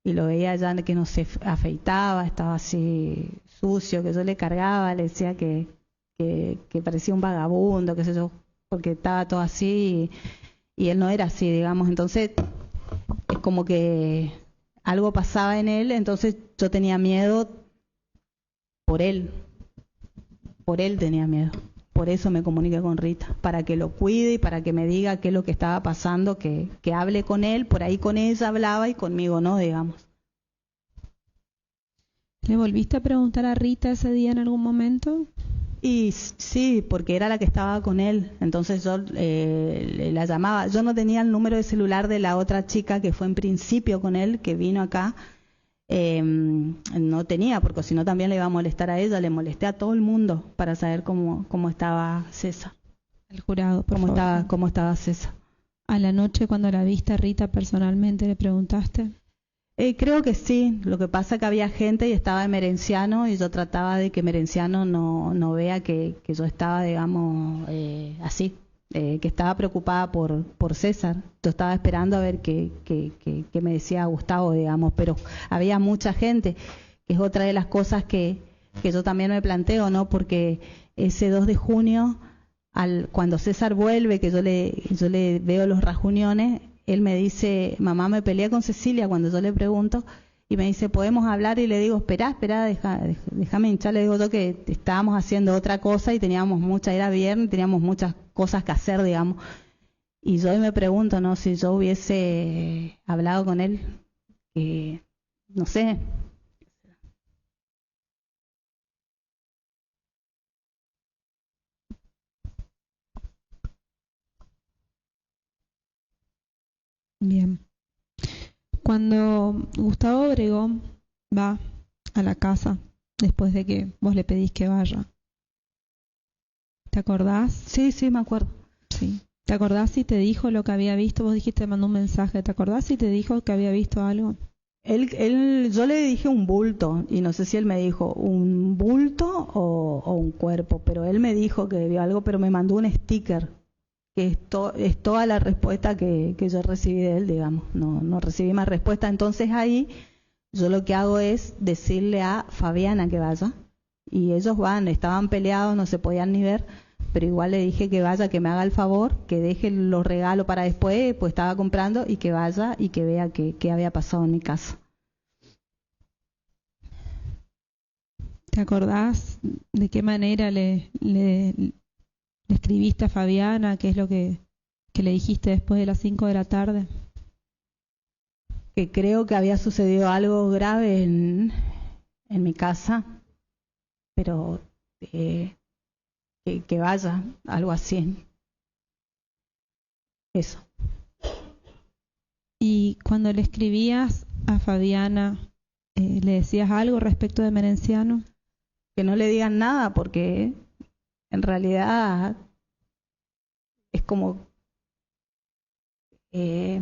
y lo veía ya que no se afeitaba, estaba así sucio, que yo le cargaba, le decía que parecía un vagabundo, qué sé yo, porque estaba todo así y él no era así, digamos. Entonces es como que algo pasaba en él, entonces yo tenía miedo por él tenía miedo. Por eso me comuniqué con Rita, para que lo cuide y para que me diga qué es lo que estaba pasando, que hable con él, por ahí con ella hablaba y conmigo no, digamos. ¿Le volviste a preguntar a Rita ese día en algún momento? Y sí, porque era la que estaba con él, entonces yo la llamaba. Yo no tenía el número de celular de la otra chica que fue en principio con él, que vino acá. No tenía, porque si no también le iba a molestar a ella. Le molesté a todo el mundo para saber cómo estaba César. El jurado, por favor. Cómo estaba César. ¿A la noche cuando la viste a Rita personalmente le preguntaste? Creo que sí. Lo que pasa es que había gente y estaba Emerenciano, y yo trataba de que Emerenciano no vea que yo estaba, digamos, así. Que estaba preocupada por César. Yo estaba esperando a ver qué me decía Gustavo, digamos, pero había mucha gente, que es otra de las cosas que yo también me planteo, ¿no? Porque ese 2 de junio, cuando César vuelve, que yo le veo los rajuniones, él me dice, mamá, me peleé con Cecilia, cuando yo le pregunto, y me dice, ¿podemos hablar? Y le digo, espera, déjame hinchar. Le digo yo que estábamos haciendo otra cosa y era viernes, teníamos muchas cosas que hacer, digamos. Y yo me pregunto, ¿no? Si yo hubiese hablado con él, no sé. Bien. Cuando Gustavo Obregón va a la casa, después de que vos le pedís que vaya, ¿te acordás? Sí, me acuerdo. Sí. ¿Te acordás si te dijo lo que había visto? Vos dijiste, mandó un mensaje. ¿Te acordás si te dijo que había visto algo? Yo le dije un bulto, y no sé si él me dijo un bulto o un cuerpo, pero él me dijo que vio algo, pero me mandó un sticker, que es toda la respuesta que yo recibí de él, digamos. No recibí más respuesta. Entonces ahí yo lo que hago es decirle a Fabiana que vaya, y ellos van, estaban peleados, no se podían ni ver, pero igual le dije que vaya, que me haga el favor, que deje los regalos para después, pues estaba comprando, y que vaya y que vea qué había pasado en mi casa. ¿Te acordás de qué manera le escribiste a Fabiana? ¿Qué es lo que le dijiste después de las 5 de la tarde? Que creo que había sucedido algo grave en mi casa, pero que vaya, algo así. Eso. Y cuando le escribías a Fabiana, ¿le decías algo respecto de Merenciano? Que no le digan nada, porque en realidad es como sí,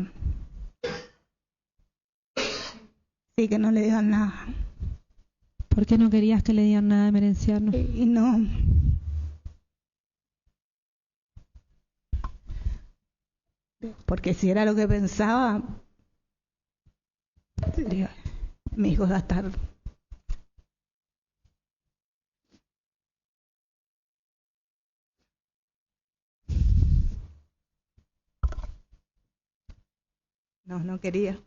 que no le digan nada. ¿Por qué no querías que le digan nada de Merenciano? Y no. Porque si era lo que pensaba, mi hijo va a estar. No quería.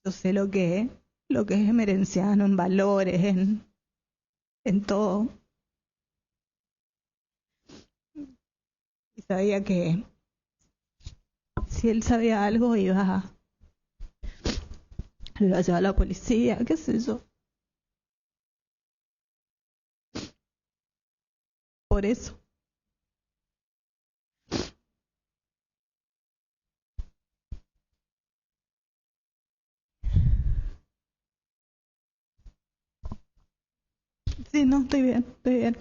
Yo sé lo que es Merenciano en valores, en todo. Y sabía que si él sabía algo lo iba a llevar a la policía, qué sé yo. Por eso. Sí, no, estoy bien, estoy bien.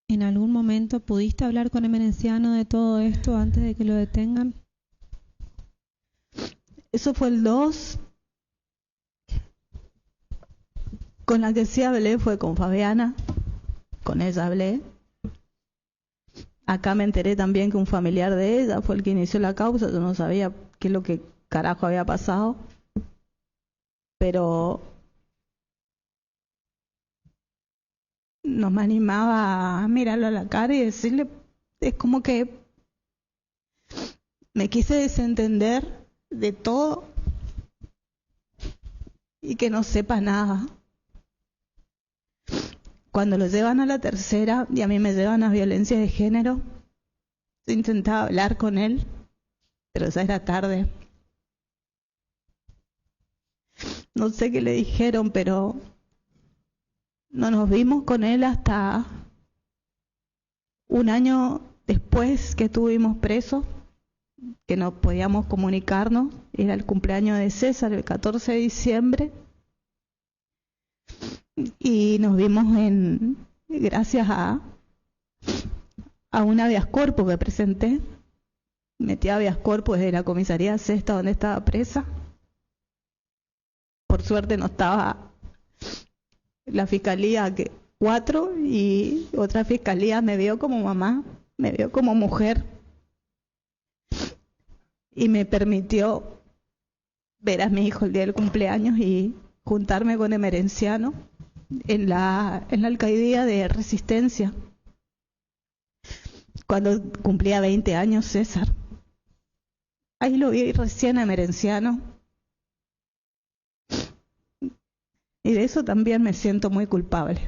¿En algún momento pudiste hablar con el Merenciano de todo esto antes de que lo detengan? Eso fue el 2. Con la que sí hablé fue con Fabiana. Con ella hablé. Acá me enteré también que un familiar de ella fue el que inició la causa. Yo no sabía qué es lo que carajo había pasado. Pero no me animaba a mirarlo a la cara y decirle, es como que me quise desentender de todo y que no sepa nada. Cuando lo llevan a la tercera y a mí me llevan a violencia de género, yo intentaba hablar con él, pero ya era tarde. No sé qué le dijeron, pero no nos vimos con él hasta un año después que estuvimos presos, que no podíamos comunicarnos. Era el cumpleaños de César, el 14 de diciembre. Y nos vimos gracias a un habeas corpus que presenté. Metí habeas corpus desde la comisaría sexta donde estaba presa. Por suerte no estaba la fiscalía 4 y otra fiscalía me vio como mamá, me vio como mujer y me permitió ver a mi hijo el día del cumpleaños y juntarme con el Merenciano en la alcaldía de Resistencia, cuando cumplía 20 años César. Ahí lo vi recién a Merenciano. Y de eso también me siento muy culpable.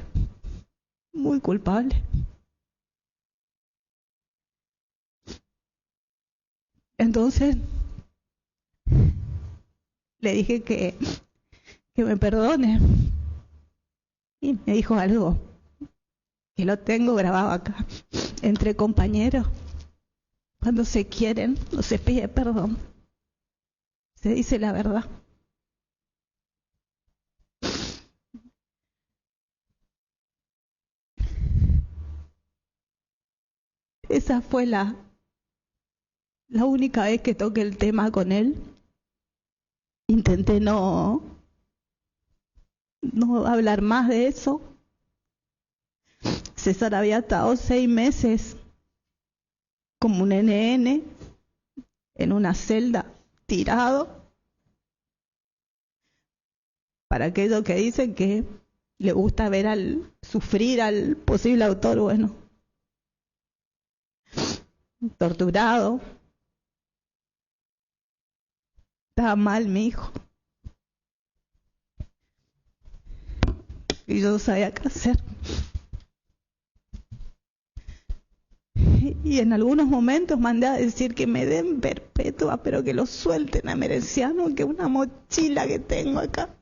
Muy culpable. Entonces, le dije que me perdone. Y me dijo algo que lo tengo grabado acá. Entre compañeros, cuando se quieren, no se pide perdón. se dice la verdad. Esa fue la única vez que toqué el tema con él. Intenté no hablar más de eso. César había estado 6 meses como un NN en una celda, tirado. Para aquellos que dicen que le gusta ver sufrir al posible autor, bueno, torturado. Estaba mal mi hijo. Y yo no sabía qué hacer. Y en algunos momentos mandé a decir que me den perpetua, pero que lo suelten a Emerenciano, que es una mochila que tengo acá.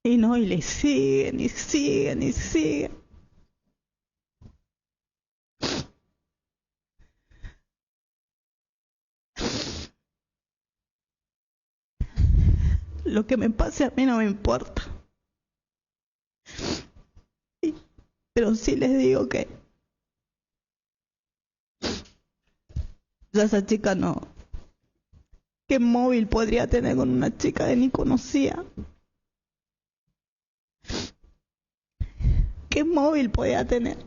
Y no, y le siguen, y siguen, y siguen. Lo que me pase a mí no me importa. Pero sí les digo que yo a esa chica no. ¿Qué móvil podría tener con una chica que ni conocía? ¿Qué móvil podía tener?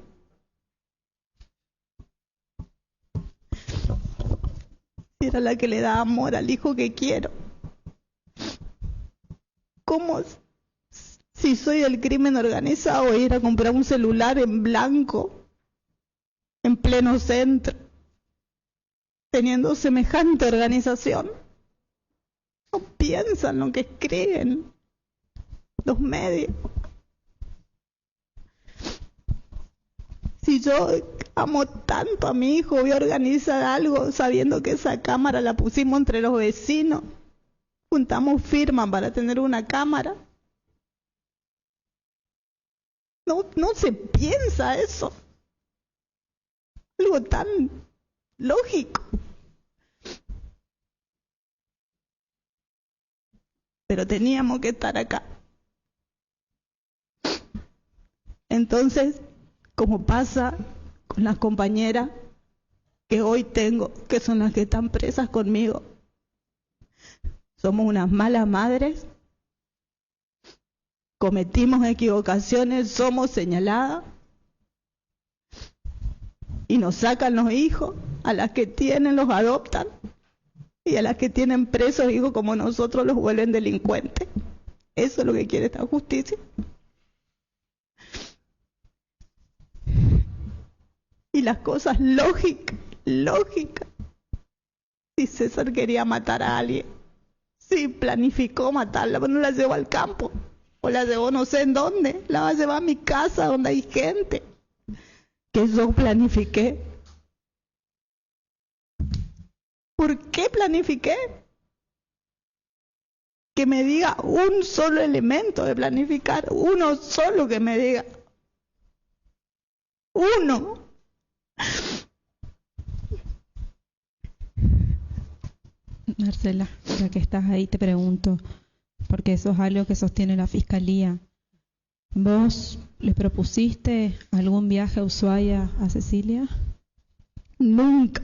Si era la que le da amor al hijo que quiero. ¿Cómo, si soy del crimen organizado, ir a comprar un celular en blanco, en pleno centro, teniendo semejante organización? No piensan lo que escriben los medios. Si yo amo tanto a mi hijo, voy a organizar algo sabiendo que esa cámara la pusimos entre los vecinos. Juntamos firmas para tener una cámara. No se piensa eso. Algo tan lógico. Pero teníamos que estar acá. Entonces, como pasa con las compañeras que hoy tengo, que son las que están presas conmigo, somos unas malas madres, cometimos equivocaciones, somos señaladas y nos sacan los hijos, a las que tienen los adoptan y a las que tienen presos hijos como nosotros los vuelven delincuentes. Eso es lo que quiere esta justicia. Y las cosas lógicas. Si César quería matar a alguien, sí, planificó matarla, pero no la llevó al campo, o la llevó no sé en dónde, la va a llevar a mi casa donde hay gente, que yo planifiqué. ¿Por qué planifiqué? Que me diga un solo elemento de planificar, uno solo que me diga. Uno. Marcela, ya que estás ahí te pregunto, porque eso es algo que sostiene la Fiscalía. ¿Vos le propusiste algún viaje a Ushuaia a Cecilia? Nunca.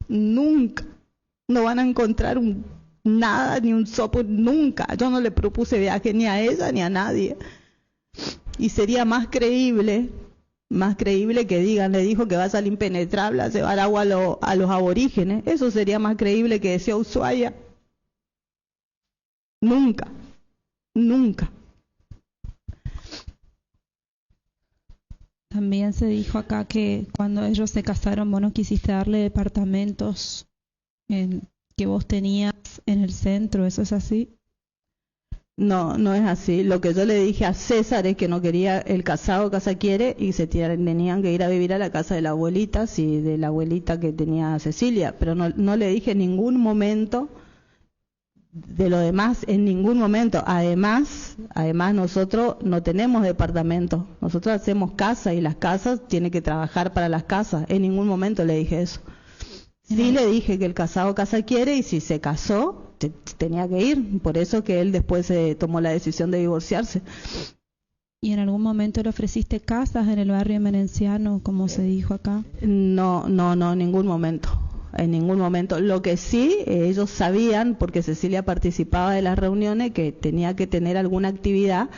No van a encontrar nada, ni un sopo, nunca. Yo no le propuse viaje ni a ella ni a nadie. Y sería más creíble que digan, le dijo que va a salir impenetrable a llevar agua a los aborígenes. Eso sería más creíble que decía Ushuaia. Nunca. También se dijo acá que cuando ellos se casaron vos no quisiste darle departamentos que vos tenías en el centro. ¿Eso es así? No es así. Lo que yo le dije a César es que no quería el casado, casa quiere, y tenían que ir a vivir a la casa de la abuelita, sí, de la abuelita que tenía Cecilia, pero no le dije en ningún momento de lo demás, en ningún momento. Además nosotros no tenemos departamento, nosotros hacemos casa y las casas tienen que trabajar para las casas. En ningún momento le dije eso. Sí, le dije que el casado casa quiere y si se casó tenía que ir, por eso que él después tomó la decisión de divorciarse. ¿Y en algún momento le ofreciste casas en el barrio emerenciano, como se dijo acá? No, en ningún momento. En ningún momento. Lo que sí, ellos sabían, porque Cecilia participaba de las reuniones, que tenía que tener alguna actividad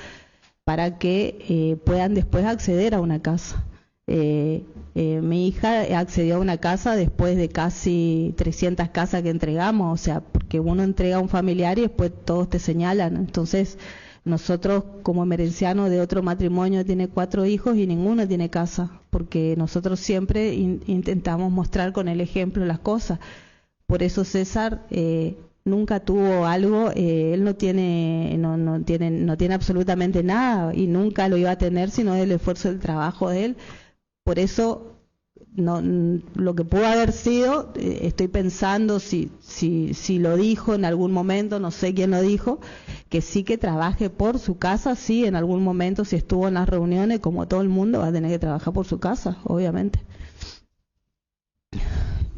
para que puedan después acceder a una casa. Mi hija accedió a una casa después de casi 300 casas que entregamos, o sea, porque uno entrega a un familiar y después todos te señalan. Entonces, nosotros como emerenciano de otro matrimonio tiene 4 hijos y ninguno tiene casa, porque nosotros siempre intentamos mostrar con el ejemplo las cosas. Por eso César nunca tuvo algo, él no tiene absolutamente nada y nunca lo iba a tener sino del esfuerzo del trabajo de él. Por eso lo que pudo haber sido, estoy pensando si lo dijo en algún momento, no sé quién lo dijo, que sí que trabaje por su casa, sí, en algún momento si estuvo en las reuniones, como todo el mundo, va a tener que trabajar por su casa, obviamente.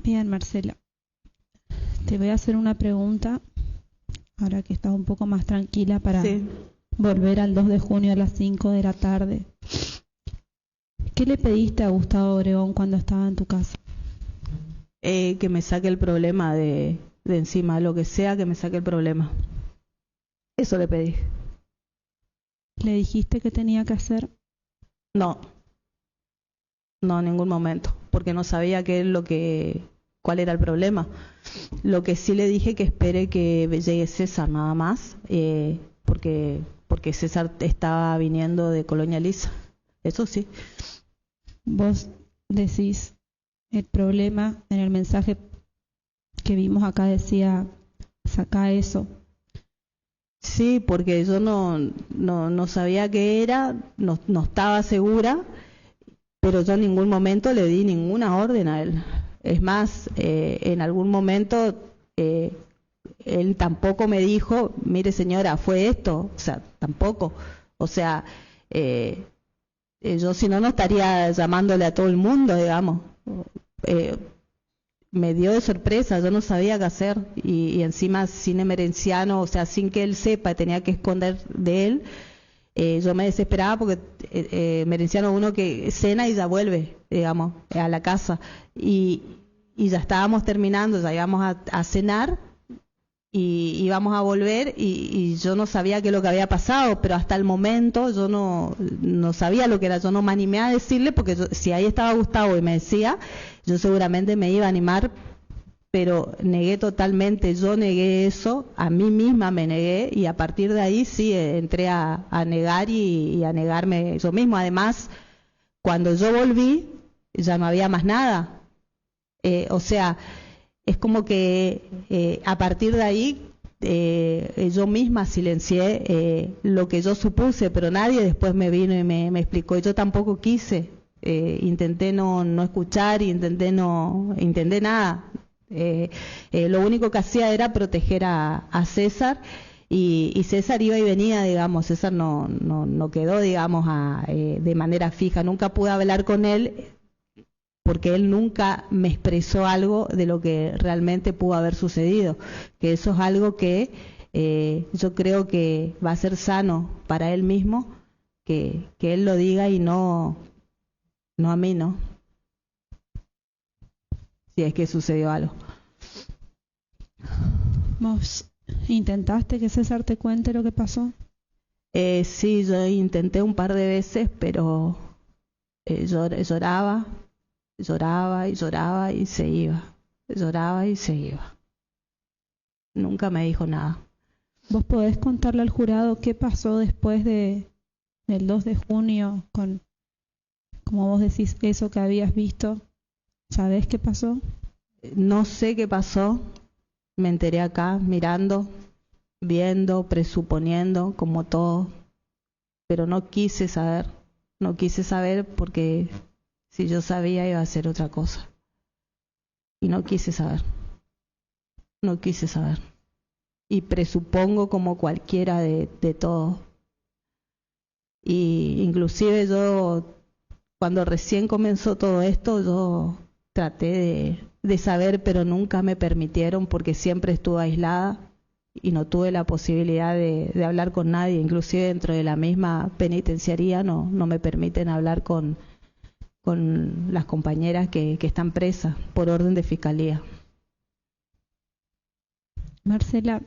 Bien, Marcela, te voy a hacer una pregunta, ahora que estás un poco más tranquila, para volver al 2 de junio a las 5 de la tarde. ¿Qué le pediste a Gustavo Obregón cuando estaba en tu casa? Que me saque el problema de encima, lo que sea, que me saque el problema. Eso le pedí. ¿Le dijiste qué tenía que hacer? No, en ningún momento, porque no sabía cuál era el problema. Lo que sí le dije que espere que llegue César nada más, porque César estaba viniendo de Colonia Lisa. Eso sí. Vos decís, el problema en el mensaje que vimos acá decía, saca eso. Sí, porque yo no sabía qué era, no estaba segura, pero yo en ningún momento le di ninguna orden a él. Es más, en algún momento él tampoco me dijo, mire señora, fue esto, o sea, tampoco. O sea, yo si no estaría llamándole a todo el mundo, digamos. Me dio de sorpresa, yo no sabía qué hacer y encima sin emerenciano, o sea, sin que él sepa, tenía que esconder de él. Yo me desesperaba porque emerenciano uno que cena y ya vuelve, digamos, a la casa y ya estábamos terminando, ya íbamos a cenar y íbamos a volver y yo no sabía qué es lo que había pasado, pero hasta el momento yo no sabía lo que era, yo no me animé a decirle porque si ahí estaba Gustavo y me decía, yo seguramente me iba a animar, pero negué totalmente, yo negué eso, a mí misma me negué y a partir de ahí sí entré a negar y a negarme yo mismo. Además, cuando yo volví ya no había más nada, o sea, es como que a partir de ahí yo misma silencié lo que yo supuse, pero nadie después me vino y me explicó. Y yo tampoco quise, intenté no escuchar, intenté nada. Lo único que hacía era proteger a César y César iba y venía, digamos. César no quedó, digamos, de manera fija. Nunca pude hablar con él, porque él nunca me expresó algo de lo que realmente pudo haber sucedido, que eso es algo que yo creo que va a ser sano para él mismo, que él lo diga y no a mí, ¿no? Si es que sucedió algo. ¿Vos intentaste que César te cuente lo que pasó? Sí, yo intenté un par de veces, pero lloraba y se iba. Lloraba y se iba. Nunca me dijo nada. ¿Vos podés contarle al jurado qué pasó después del 2 de junio con, como vos decís, eso que habías visto? ¿Sabés qué pasó? No sé qué pasó. Me enteré acá, mirando, viendo, presuponiendo, como todo. Pero no quise saber. No quise saber porque si yo sabía iba a ser otra cosa. Y no quise saber. No quise saber. Y presupongo como cualquiera de todos. Y inclusive yo, cuando recién comenzó todo esto, yo traté de saber, pero nunca me permitieron porque siempre estuve aislada y no tuve la posibilidad de hablar con nadie, inclusive dentro de la misma penitenciaría no me permiten hablar con las compañeras que están presas por orden de fiscalía. Marcela,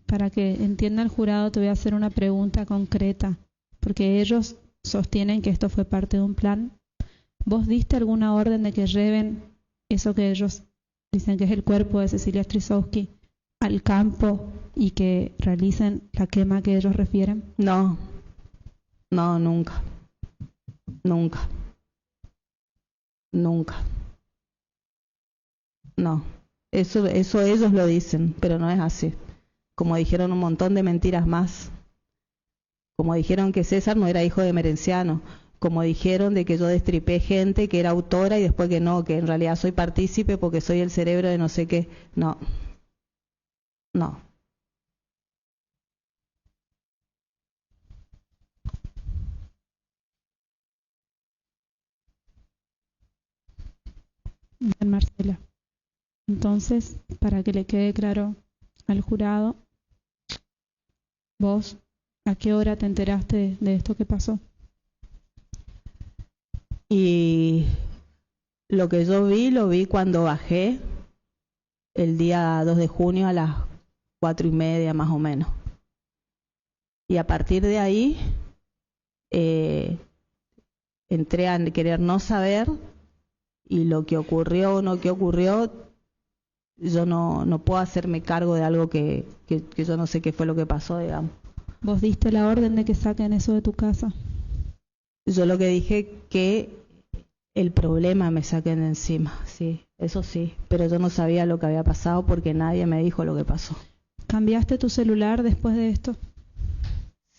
para que entienda el jurado te voy a hacer una pregunta concreta, porque ellos sostienen que esto fue parte de un plan. ¿Vos diste alguna orden de que lleven eso que ellos dicen que es el cuerpo de Cecilia Strisowski al campo y que realicen la quema que ellos refieren? No, nunca. No, eso ellos lo dicen, pero no es así. Como dijeron un montón de mentiras más. Como dijeron que César no era hijo de Merenciano. Como dijeron de que yo destripé gente que era autora y después que no, que en realidad soy partícipe porque soy el cerebro de no sé qué. No. Bien, Marcela. Entonces, para que le quede claro al jurado, vos, ¿a qué hora te enteraste de esto que pasó? Y lo que yo lo vi cuando bajé el día 2 de junio a las 4:30 más o menos. Y a partir de ahí entré a querer no saber, y lo que ocurrió o no que ocurrió, yo no puedo hacerme cargo de algo que yo no sé qué fue lo que pasó, digamos. ¿Vos diste la orden de que saquen eso de tu casa? Yo lo que dije que el problema me saquen de encima, sí, eso sí, pero yo no sabía lo que había pasado porque nadie me dijo lo que pasó. ¿Cambiaste tu celular después de esto?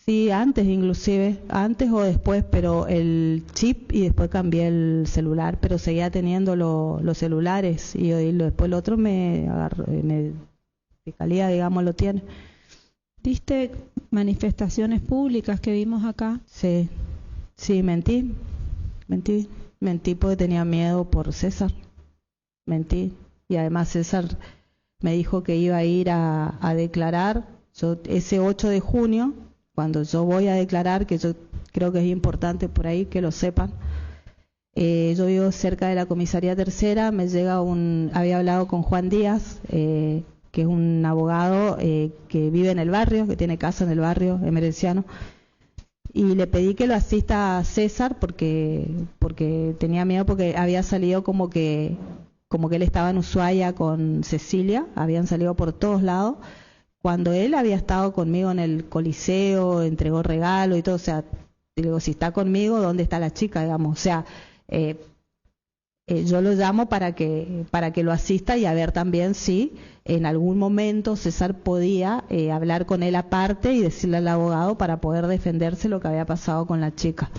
Sí, antes inclusive, antes o después, pero el chip, y después cambié el celular, pero seguía teniendo los celulares y después el otro me agarró, fiscalía, digamos, lo tiene. ¿Diste manifestaciones públicas que vimos acá? Sí, mentí porque tenía miedo por César, mentí, y además César me dijo que iba a ir a declarar. Yo ese 8 de junio, cuando yo voy a declarar, que yo creo que es importante por ahí que lo sepan, yo vivo cerca de la comisaría tercera, me llega había hablado con Juan Díaz, que es un abogado que vive en el barrio, que tiene casa en el barrio Merenciano, y le pedí que lo asista a César porque tenía miedo, porque había salido como que él estaba en Ushuaia con Cecilia, habían salido por todos lados, cuando él había estado conmigo en el Coliseo, entregó regalo y todo. O sea, digo, si está conmigo, ¿dónde está la chica, digamos? O sea, yo lo llamo para que lo asista y a ver también si en algún momento César podía hablar con él aparte y decirle al abogado para poder defenderse lo que había pasado con la chica.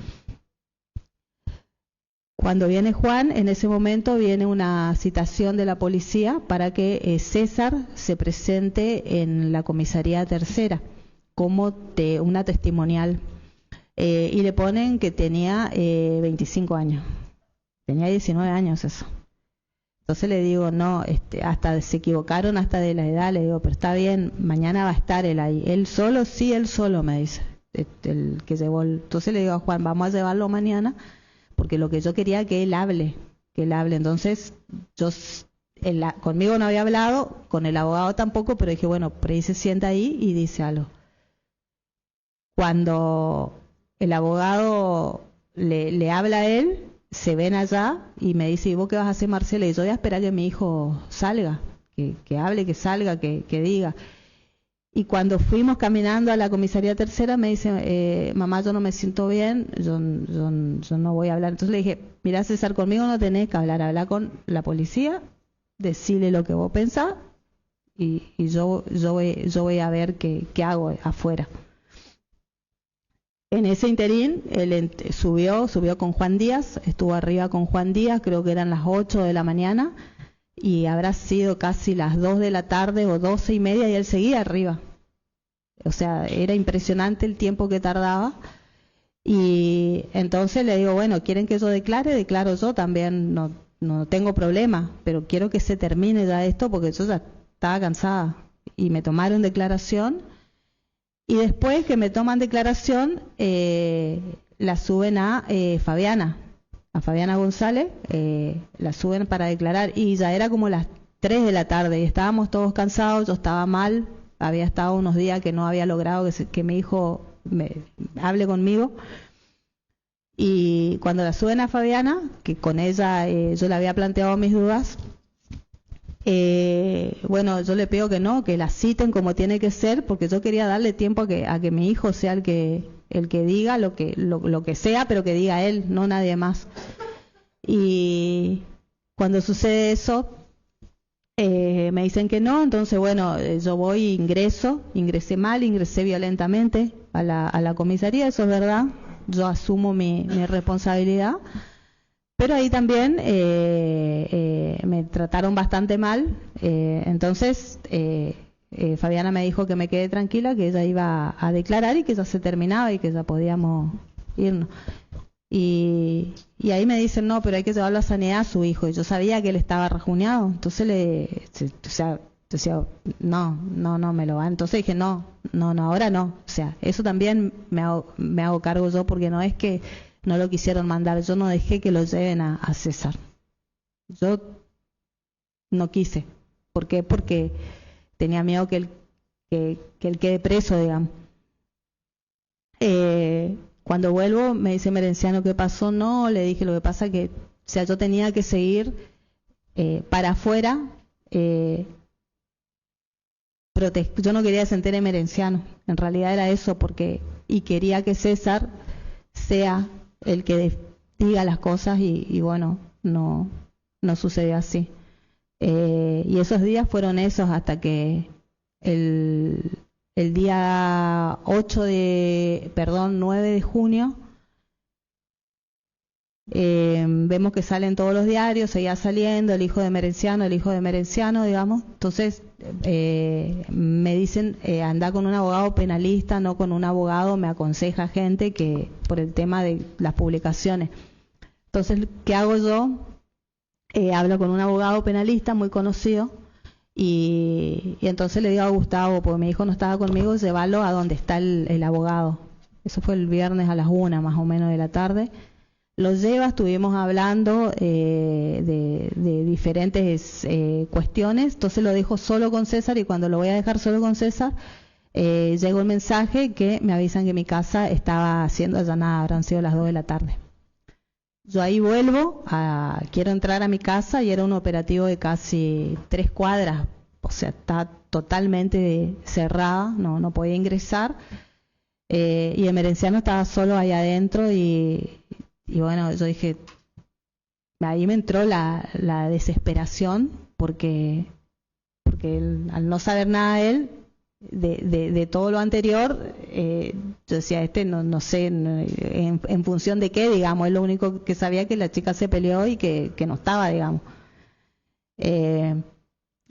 Cuando viene Juan, en ese momento viene una citación de la policía para que César se presente en la comisaría tercera como una testimonial, y le ponen que tenía 25 años, tenía 19 años eso. Entonces le digo, no, hasta se equivocaron hasta de la edad, le digo, pero está bien, mañana va a estar él ahí. Él solo, sí, él solo, me dice, el que llevó. Entonces le digo a Juan, vamos a llevarlo mañana, porque lo que yo quería que él hable. Entonces, conmigo no había hablado, con el abogado tampoco, pero dije, bueno, por ahí se sienta ahí y dice algo. Cuando el abogado le habla a él, se ven allá y me dice, ¿y vos qué vas a hacer, Marcela? Y yo voy a esperar que mi hijo salga, que hable, que salga, que diga. Y cuando fuimos caminando a la comisaría tercera, me dice, mamá, yo no me siento bien, yo no voy a hablar. Entonces le dije, mira, César, conmigo no tenés que hablar, habla con la policía, decile lo que vos pensás y yo voy a ver qué hago afuera. En ese interín, él subió con Juan Díaz, estuvo arriba con Juan Díaz, creo que eran las 8 de la mañana, y habrá sido casi las 2 de la tarde o 12:30 y él seguía arriba. O sea, era impresionante el tiempo que tardaba. Y entonces le digo, bueno, ¿quieren que yo declare? Declaro yo también, no no tengo problema, pero quiero que se termine ya esto porque yo ya estaba cansada. Y me tomaron declaración, y después que me toman declaración, la suben a Fabiana González, la suben para declarar, y ya era como las 3 de la tarde, y estábamos todos cansados, yo estaba mal, había estado unos días que no había logrado que mi hijo hable conmigo. Y cuando la suben a Fabiana, que con ella yo le había planteado mis dudas, bueno, yo le pido que no, que la citen como tiene que ser, porque yo quería darle tiempo a que mi hijo sea el que diga lo que sea, pero que diga él, no nadie más. Y cuando sucede eso, me dicen que no, entonces bueno, yo voy, ingresé mal, ingresé violentamente a la comisaría, eso es verdad, yo asumo mi responsabilidad. Pero ahí también me trataron bastante mal, entonces Fabiana me dijo que me quede tranquila, que ella iba a declarar y que ya se terminaba y que ya podíamos irnos. Y ahí me dicen, no, pero hay que llevarlo a sanidad a su hijo. Y yo sabía que él estaba rajuñado, entonces decía, no me lo va. Entonces dije, no, ahora no. O sea, eso también me hago cargo yo, porque no es que no lo quisieron mandar, yo no dejé que lo lleven a César. Yo no quise. ¿Por qué? Porque tenía miedo que él quede preso, digamos. Cuando vuelvo, me dice Merenciano, ¿qué pasó? No, le dije, lo que pasa que, o sea, yo tenía que seguir para afuera. Yo no quería que se entere Merenciano, en realidad era eso, y quería que César sea el que diga las cosas, y bueno, no sucedió así. Y esos días fueron esos hasta que el día 9 de junio, vemos que salen todos los diarios, seguía saliendo el hijo de Merenciano, digamos. Entonces me dicen, anda con un abogado penalista, no con un abogado, me aconseja gente que por el tema de las publicaciones. Entonces, ¿qué hago yo? Hablo con un abogado penalista muy conocido, y entonces le digo a Gustavo, porque mi hijo no estaba conmigo, llevarlo a donde está el abogado. Eso fue el viernes a las 1 más o menos de la tarde. Lo lleva, estuvimos hablando de diferentes cuestiones, entonces lo dejo solo con César, y cuando lo voy a dejar solo con César, llegó el mensaje que me avisan que mi casa estaba siendo allanada, habrán sido las 2 de la tarde. Yo ahí vuelvo, quiero entrar a mi casa, y era un operativo de casi 3 cuadras, o sea, está totalmente cerrada, no podía ingresar, y el Merenciano estaba solo ahí adentro, y bueno, yo dije, ahí me entró la desesperación, porque al no saber nada de él, de todo lo anterior, yo decía, no sé en función de qué, digamos, es lo único que sabía, que la chica se peleó y que no estaba, digamos.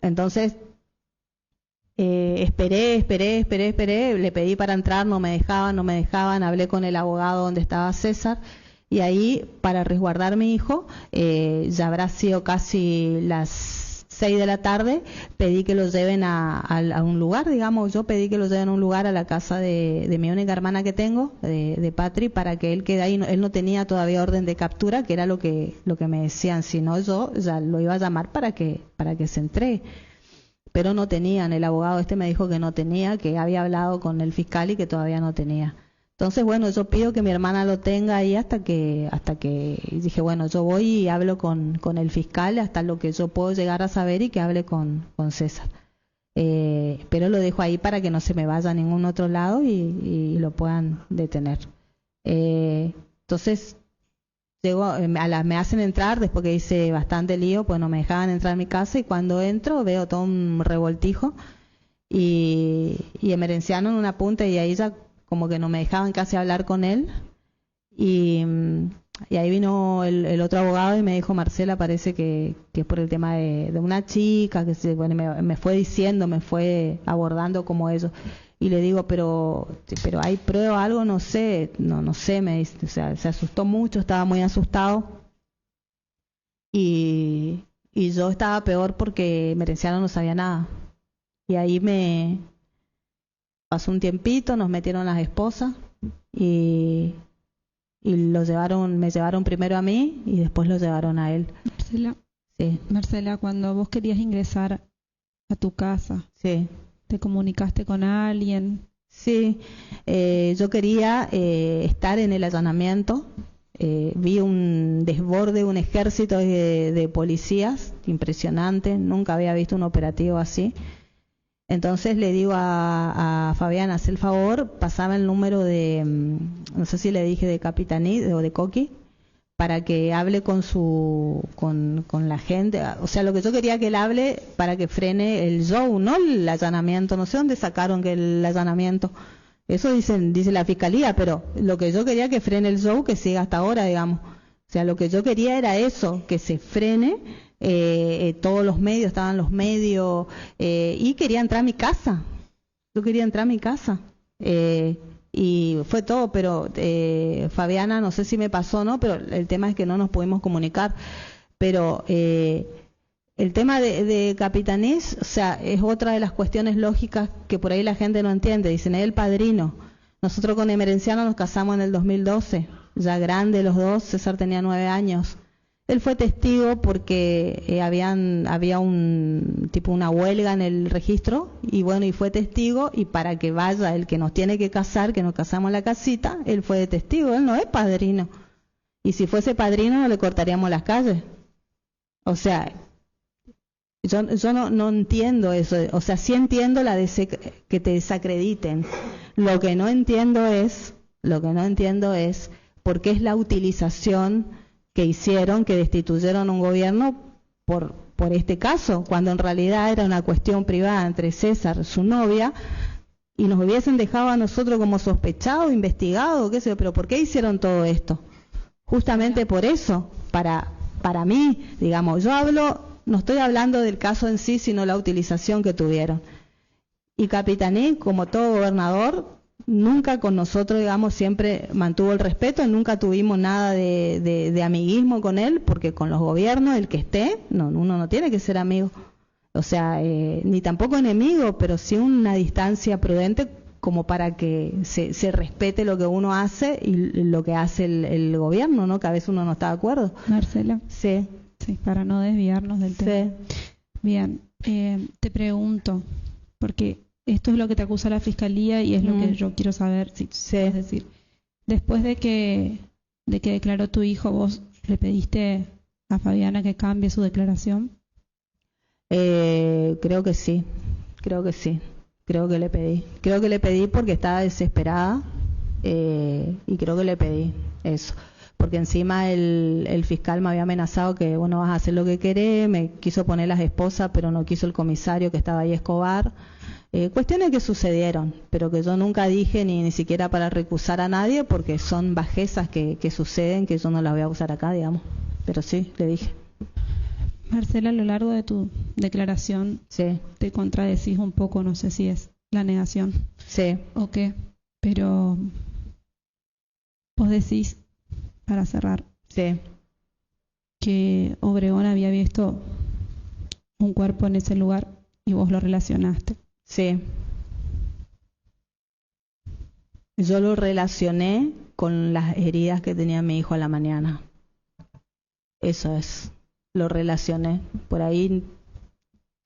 Entonces esperé, le pedí para entrar, no me dejaban, hablé con el abogado donde estaba César, y ahí, para resguardar a mi hijo, ya habrá sido casi las 6 de la tarde, pedí que lo lleven a un lugar, digamos, yo pedí que lo lleven a un lugar, a la casa de mi única hermana que tengo, de Patri, para que él quede ahí. Él no tenía todavía orden de captura, que era lo que me decían, si no yo ya lo iba a llamar para que se entregue. Pero no tenían, el abogado me dijo que no tenía, que había hablado con el fiscal y que todavía no tenía. Entonces, bueno, yo pido que mi hermana lo tenga ahí hasta que dije, bueno, yo voy y hablo con el fiscal hasta lo que yo puedo llegar a saber, y que hable con César. Pero lo dejo ahí para que no se me vaya a ningún otro lado y lo puedan detener. Entonces, me hacen entrar después que hice bastante lío, pues no me dejaban entrar a mi casa, y cuando entro veo todo un revoltijo, y el Merenciano en una punta, y ahí ya como que no me dejaban casi hablar con él, y ahí vino el otro abogado y me dijo, Marcela, parece que es por el tema de una chica, que me fue diciendo, me fue abordando como eso, y le digo, pero hay prueba, algo, no sé, me dice, o sea, se asustó mucho, estaba muy asustado, y yo estaba peor porque Merenciano no sabía nada. Y ahí me pasó un tiempito, nos metieron las esposas y me llevaron primero a mí y después lo llevaron a él. Marcela, Sí, Marcela, cuando vos querías ingresar a tu casa, sí. ¿te comunicaste con alguien? Sí, yo quería estar en el allanamiento. Vi un desborde, un ejército de policías impresionante. Nunca había visto un operativo así. Entonces le digo a Fabián, haz el favor, pasame el número no sé si le dije de Capitaní o de Coqui, para que hable con la gente. O sea, lo que yo quería que él hable para que frene el show, no el allanamiento. No sé dónde sacaron que el allanamiento. Eso dice la fiscalía, pero lo que yo quería que frene el show, que siga hasta ahora, digamos. O sea, lo que yo quería era eso, que se frene. Todos los medios, estaban los medios, y quería entrar a mi casa. Yo quería entrar a mi casa. Y fue todo, pero Fabiana, no sé si me pasó o no, pero el tema es que no nos pudimos comunicar. Pero el tema de Capitanís, o sea, es otra de las cuestiones lógicas que por ahí la gente no entiende. Dicen, es el padrino. Nosotros con Emerenciano nos casamos en el 2012, ya grande los dos. César tenía 9 años. Él fue testigo porque había una huelga en el registro, y bueno, y fue testigo, y para que vaya el que nos tiene que casar, que nos casamos en la casita, él fue de testigo. Él no es padrino. Y si fuese padrino no le cortaríamos las calles. O sea, yo no entiendo eso. O sea, sí entiendo que te desacrediten. Lo que no entiendo es por qué es la utilización que hicieron, que destituyeron un gobierno por este caso, cuando en realidad era una cuestión privada entre César, su novia, y nos hubiesen dejado a nosotros como sospechados, investigados, qué sé yo. Pero ¿por qué hicieron todo esto? Justamente por eso, para mí, digamos, no estoy hablando del caso en sí, sino la utilización que tuvieron. Y Capitaní, como todo gobernador, nunca con nosotros, digamos, siempre mantuvo el respeto. Nunca tuvimos nada de amiguismo con él, porque con los gobiernos, el que esté, uno no tiene que ser amigo. O sea, ni tampoco enemigo, pero sí una distancia prudente, como para que se respete lo que uno hace y lo que hace el gobierno, ¿no? Que a veces uno no está de acuerdo. Marcela. Sí. Sí, para no desviarnos del tema. Sí. Bien, te pregunto, porque esto es lo que te acusa la fiscalía y es lo que yo quiero saber. Sí. Es decir, después de que declaró tu hijo, ¿vos le pediste a Fabiana que cambie su declaración? Creo que sí. Creo que le pedí porque estaba desesperada, y creo que le pedí eso. Porque encima el fiscal me había amenazado que, bueno, vas a hacer lo que querés. Me quiso poner las esposas, pero no quiso el comisario que estaba ahí, Escobar. Cuestiones que sucedieron, pero que yo nunca dije ni siquiera para recusar a nadie, porque son bajezas que suceden, que yo no las voy a usar acá, digamos. Pero sí, le dije. Marcela, a lo largo de tu declaración, sí, te contradecís un poco, no sé si es la negación. Sí. O qué, pero vos decís, para cerrar, sí, que Obregón había visto un cuerpo en ese lugar y vos lo relacionaste. Sí. Yo lo relacioné con las heridas que tenía mi hijo a la mañana. Eso es. Lo relacioné. Por ahí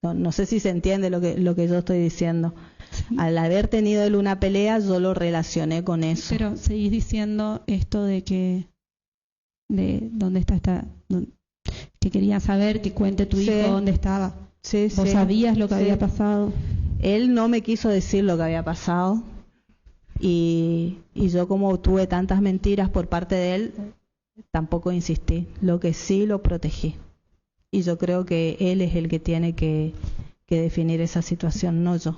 no sé si se entiende lo que yo estoy diciendo. Sí. Al haber tenido él una pelea, yo lo relacioné con eso. Pero seguís diciendo esto de dónde está que quería saber, que cuente tu hijo dónde estaba. Sí, ¿Vos sabías lo que había pasado? Él no me quiso decir lo que había pasado, y yo, como tuve tantas mentiras por parte de él, tampoco insistí. Lo que sí, lo protegí. Y yo creo que él es el que tiene que definir esa situación, no yo.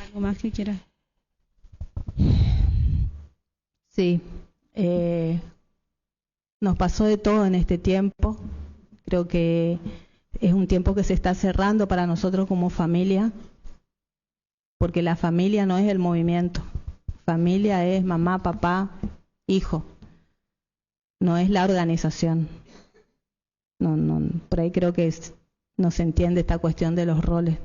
¿Algo más que quieras? Sí. Nos pasó de todo en este tiempo. Creo que es un tiempo que se está cerrando para nosotros como familia, porque la familia no es el movimiento. Familia es mamá, papá, hijo. no es la organización. Por ahí creo que no se entiende esta cuestión de los roles.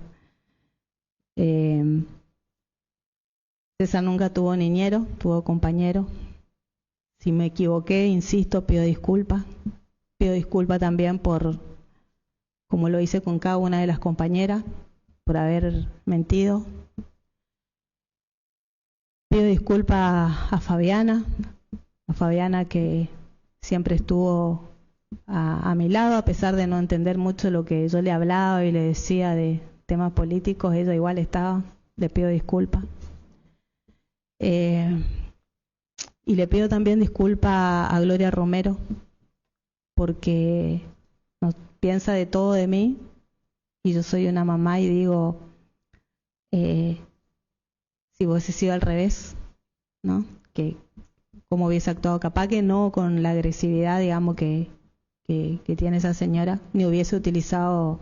César nunca tuvo niñero, tuvo compañero. Si me equivoqué, insisto, pido disculpas. Pido disculpas también por, como lo hice con cada una de las compañeras, por haber mentido. Pido disculpas a Fabiana que siempre estuvo a mi lado, a pesar de no entender mucho lo que yo le hablaba y le decía de temas políticos, ella igual estaba. Le pido disculpas. Y le pido también disculpas a Gloria Romero, porque piensa de todo de mí, y yo soy una mamá y digo, si hubiese sido al revés, ¿no? Que cómo hubiese actuado, capaz que no con la agresividad, digamos, que tiene esa señora, ni hubiese utilizado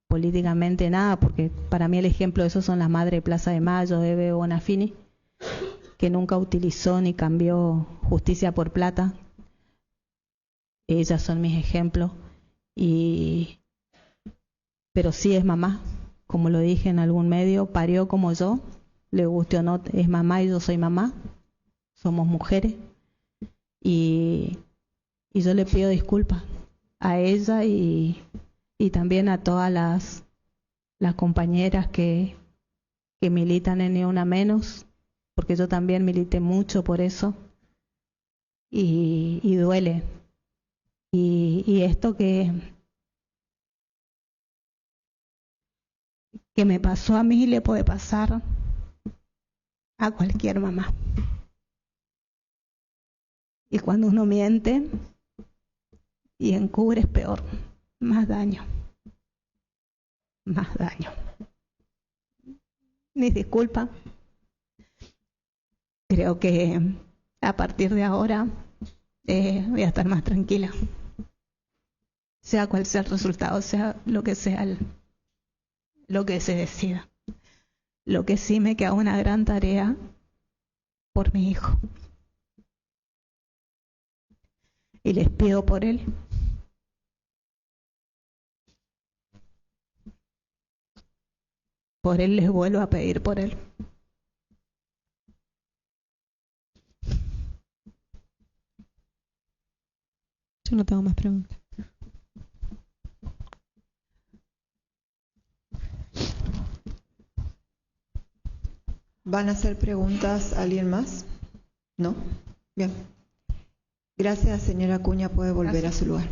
políticamente nada, porque para mí el ejemplo de eso son las madres de Plaza de Mayo, Eve Bonafini, que nunca utilizó ni cambió justicia por plata. Ellas son mis ejemplos. Pero sí es mamá, como lo dije en algún medio, parió como yo, le guste o no, es mamá y yo soy mamá, somos mujeres, y yo le pido disculpas a ella y también a todas las compañeras que militan en Ni Una Menos, porque yo también milité mucho por eso, y duele. Y esto que me pasó a mí le puede pasar a cualquier mamá. Y cuando uno miente y encubre es peor, más daño. Mis disculpas. Creo que a partir de ahora voy a estar más tranquila. Sea cual sea el resultado, sea lo que sea lo que se decida. Lo que sí me queda una gran tarea por mi hijo. Y les pido por él. Por él les vuelvo a pedir por él. Yo no tengo más preguntas. ¿Van a hacer preguntas a alguien más? ¿No? Bien. Gracias, señora Acuña. Puede volver a su lugar.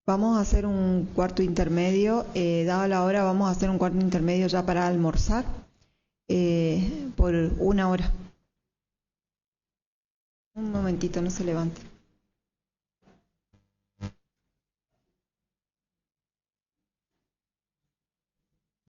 Vamos a hacer un cuarto intermedio. Dada la hora, vamos a hacer un cuarto intermedio ya para almorzar por 1 hora. Un momentito, no se levante.